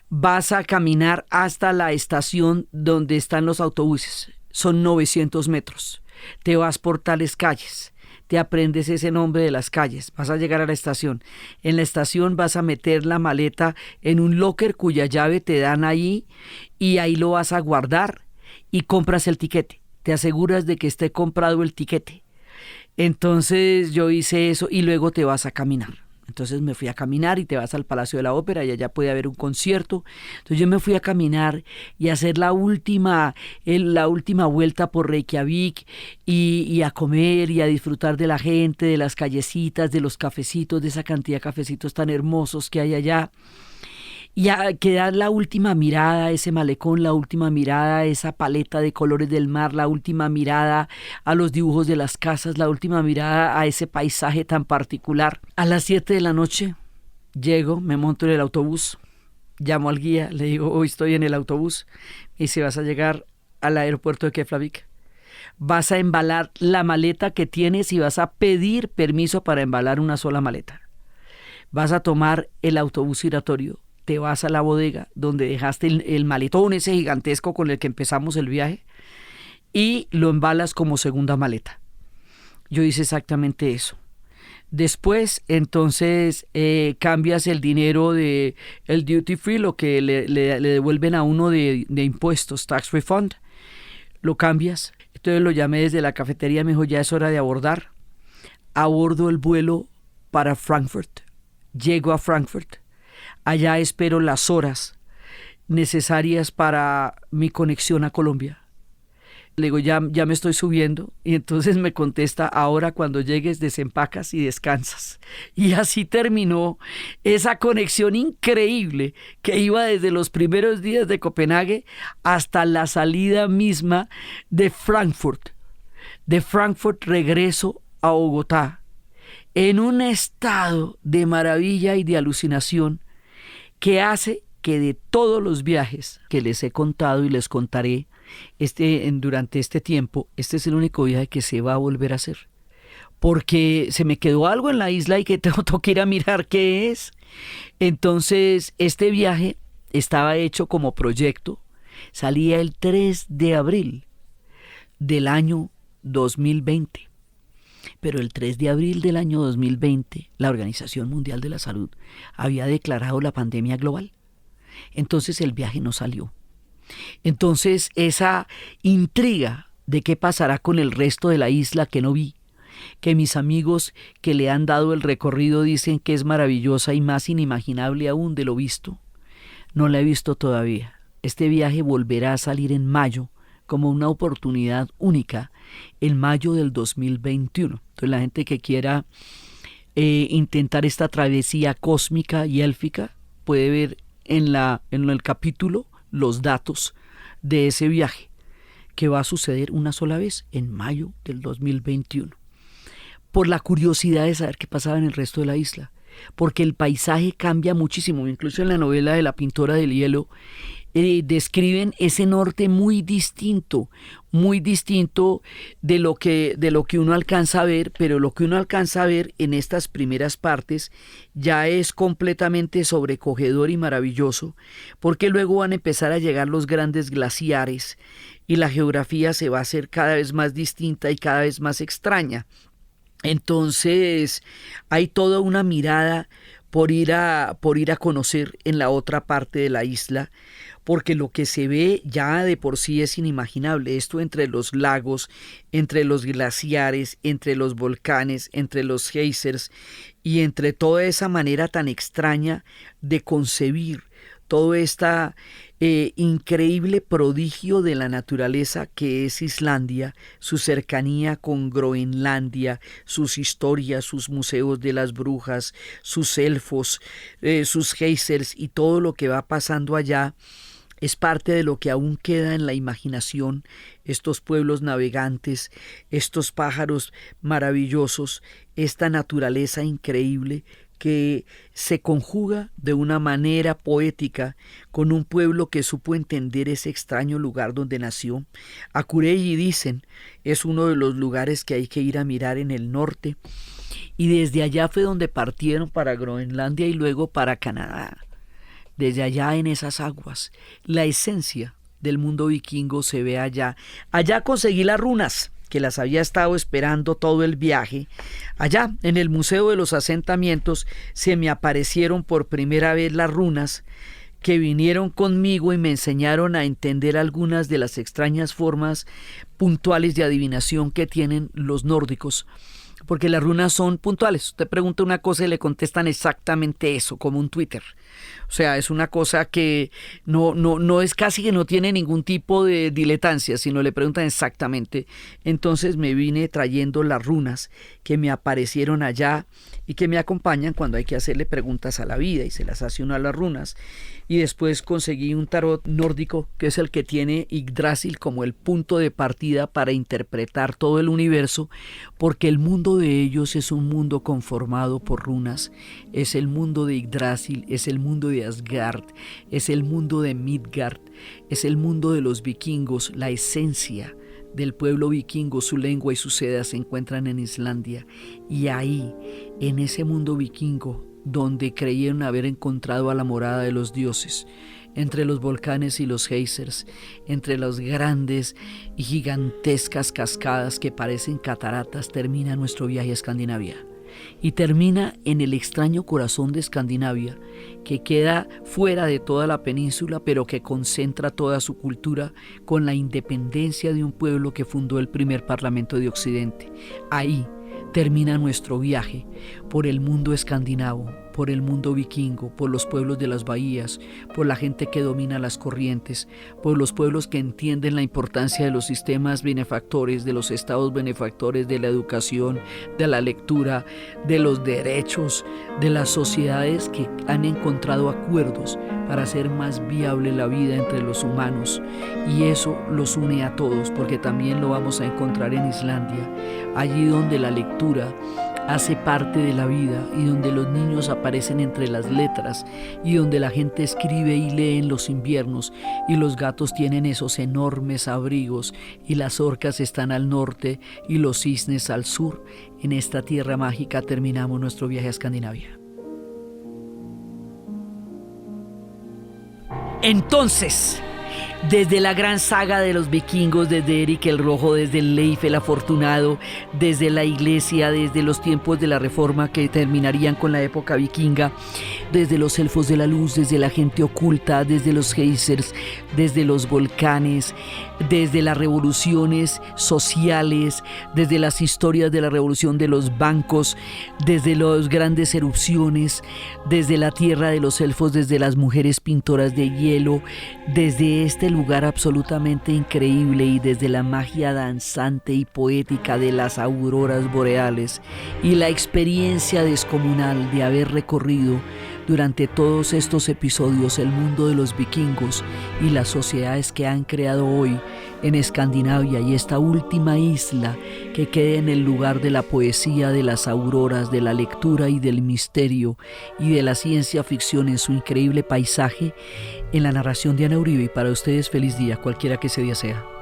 vas a caminar hasta la estación donde están los autobuses. Son 900 metros. Te vas por tales calles. Te aprendes ese nombre de las calles. Vas a llegar a la estación. En la estación vas a meter la maleta en un locker cuya llave te dan ahí, y ahí lo vas a guardar y compras el tiquete. Te aseguras de que esté comprado el tiquete. Entonces yo hice eso, y luego te vas a caminar. Entonces me fui a caminar, y te vas al Palacio de la Ópera y allá puede haber un concierto. Entonces yo me fui a caminar y a hacer la última vuelta por Reykjavik, y a comer y a disfrutar de la gente, de las callecitas, de los cafecitos, de esa cantidad de cafecitos tan hermosos que hay allá. Y a quedar la última mirada a ese malecón, la última mirada a esa paleta de colores del mar, la última mirada a los dibujos de las casas, la última mirada a ese paisaje tan particular. A las 7 de la noche llego, me monto en el autobús, llamo al guía, le digo, hoy estoy en el autobús. Me dice, vas a llegar al aeropuerto de Keflavik, vas a embalar la maleta que tienes y vas a pedir permiso para embalar una sola maleta. Vas a tomar el autobús giratorio, te vas a la bodega donde dejaste el maletón ese gigantesco con el que empezamos el viaje, y lo embalas como segunda maleta. Yo hice exactamente eso. Después, entonces, cambias el dinero de el duty free, lo que le devuelven a uno de impuestos, tax refund, lo cambias. Entonces lo llamé desde la cafetería, me dijo, ya es hora de abordar. Abordo el vuelo para Frankfurt. Llego a Frankfurt. Allá espero las horas necesarias para mi conexión a Colombia. Le digo, ya me estoy subiendo. Y entonces me contesta, ahora cuando llegues desempacas y descansas. Y así terminó esa conexión increíble que iba desde los primeros días de Copenhague hasta la salida misma de Frankfurt. De Frankfurt regreso a Bogotá en un estado de maravilla y de alucinación que hace que de todos los viajes que les he contado y les contaré durante este tiempo, este es el único viaje que se va a volver a hacer. Porque se me quedó algo en la isla y que tengo que ir a mirar qué es. Entonces, este viaje estaba hecho como proyecto. Salía el 3 de abril del año 2020. Pero el 3 de abril del año 2020, la Organización Mundial de la Salud había declarado la pandemia global. Entonces el viaje no salió. Entonces esa intriga de qué pasará con el resto de la isla que no vi, que mis amigos que le han dado el recorrido dicen que es maravillosa y más inimaginable aún de lo visto, no la he visto todavía. Este viaje volverá a salir en mayo como una oportunidad única, en mayo del 2021. Entonces la gente que quiera intentar esta travesía cósmica y élfica puede ver en el capítulo los datos de ese viaje que va a suceder una sola vez en mayo del 2021. Por la curiosidad de saber qué pasaba en el resto de la isla, porque el paisaje cambia muchísimo. Incluso en la novela de La pintora del hielo describen ese norte muy distinto de lo que uno alcanza a ver, pero lo que uno alcanza a ver en estas primeras partes ya es completamente sobrecogedor y maravilloso, porque luego van a empezar a llegar los grandes glaciares y la geografía se va a hacer cada vez más distinta y cada vez más extraña. Entonces hay toda una mirada por ir a conocer en la otra parte de la isla, porque lo que se ve ya de por sí es inimaginable. Esto entre los lagos, entre los glaciares, entre los volcanes, entre los geysers y entre toda esa manera tan extraña de concebir todo este increíble prodigio de la naturaleza que es Islandia, su cercanía con Groenlandia, sus historias, sus museos de las brujas, sus elfos, sus geysers y todo lo que va pasando allá. Es parte de lo que aún queda en la imaginación, estos pueblos navegantes, estos pájaros maravillosos, esta naturaleza increíble que se conjuga de una manera poética con un pueblo que supo entender ese extraño lugar donde nació. Akureyri, dicen, es uno de los lugares que hay que ir a mirar en el norte, y desde allá fue donde partieron para Groenlandia y luego para Canadá. Desde allá en esas aguas, la esencia del mundo vikingo se ve allá. Allá conseguí las runas, que las había estado esperando todo el viaje. Allá, en el Museo de los Asentamientos, se me aparecieron por primera vez las runas que vinieron conmigo y me enseñaron a entender algunas de las extrañas formas puntuales de adivinación que tienen los nórdicos. Porque las runas son puntuales. Usted pregunta una cosa y le contestan exactamente eso, como un Twitter. O sea, es una cosa que no es casi que no tiene ningún tipo de diletancia, sino le preguntan exactamente. Entonces me vine trayendo las runas que me aparecieron allá y que me acompañan cuando hay que hacerle preguntas a la vida y se las hace uno a las runas. Y después conseguí un tarot nórdico que es el que tiene Yggdrasil como el punto de partida para interpretar todo el universo, porque el mundo de ellos es un mundo conformado por runas. Es el mundo de Yggdrasil, es el mundo de Asgard, es el mundo de Midgard, es el mundo de los vikingos. La esencia del pueblo vikingo, su lengua y sus sedas se encuentran en Islandia, y ahí, en ese mundo vikingo, donde creyeron haber encontrado a la morada de los dioses, entre los volcanes y los geysers, entre las grandes y gigantescas cascadas que parecen cataratas, termina nuestro viaje a Escandinavia. y termina en el extraño corazón de Escandinavia, que queda fuera de toda la península, pero que concentra toda su cultura con la independencia de un pueblo que fundó el primer parlamento de Occidente. Ahí termina nuestro viaje por el mundo escandinavo, por el mundo vikingo, por los pueblos de las bahías, por la gente que domina las corrientes, por los pueblos que entienden la importancia de los sistemas benefactores, de los estados benefactores, de la educación, de la lectura, de los derechos, de las sociedades que han encontrado acuerdos para hacer más viable la vida entre los humanos. Y eso los une a todos, porque también lo vamos a encontrar en Islandia, allí donde la lectura hace parte de la vida y donde los niños aparecen entre las letras y donde la gente escribe y lee en los inviernos y los gatos tienen esos enormes abrigos y las orcas están al norte y los cisnes al sur. En esta tierra mágica terminamos nuestro viaje a Escandinavia. Entonces, desde la gran saga de los vikingos, desde Eric el Rojo, desde Leif el Afortunado, desde la iglesia, desde los tiempos de la Reforma que terminarían con la época vikinga, desde los elfos de la luz, desde la gente oculta, desde los geysers, desde los volcanes, desde las revoluciones sociales, desde las historias de la revolución de los bancos, desde las grandes erupciones, desde la tierra de los elfos, desde las mujeres pintoras de hielo, desde este lugar absolutamente increíble y desde la magia danzante y poética de las auroras boreales y la experiencia descomunal de haber recorrido durante todos estos episodios el mundo de los vikingos y las sociedades que han creado hoy en Escandinavia y esta última isla que queda en el lugar de la poesía, de las auroras, de la lectura y del misterio y de la ciencia ficción en su increíble paisaje, en la narración de Ana Uribe. Y para ustedes, feliz día, cualquiera que ese día sea.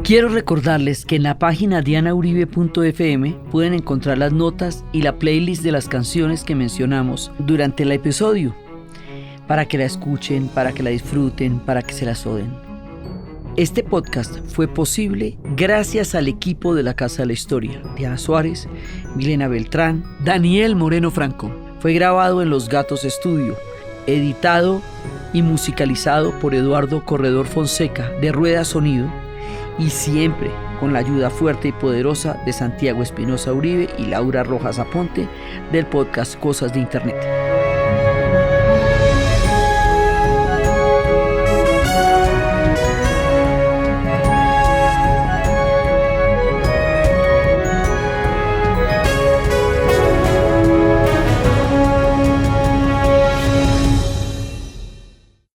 Quiero recordarles que en la página dianauribe.fm pueden encontrar las notas y la playlist de las canciones que mencionamos durante el episodio, para que la escuchen, para que la disfruten, para que se la oden. Este podcast fue posible gracias al equipo de la Casa de la Historia: Diana Suárez, Milena Beltrán, Daniel Moreno Franco. Fue grabado en Los Gatos Estudio, editado y musicalizado por Eduardo Corredor Fonseca de Rueda Sonido, y siempre con la ayuda fuerte y poderosa de Santiago Espinosa Uribe y Laura Rojas Aponte del podcast Cosas de Internet.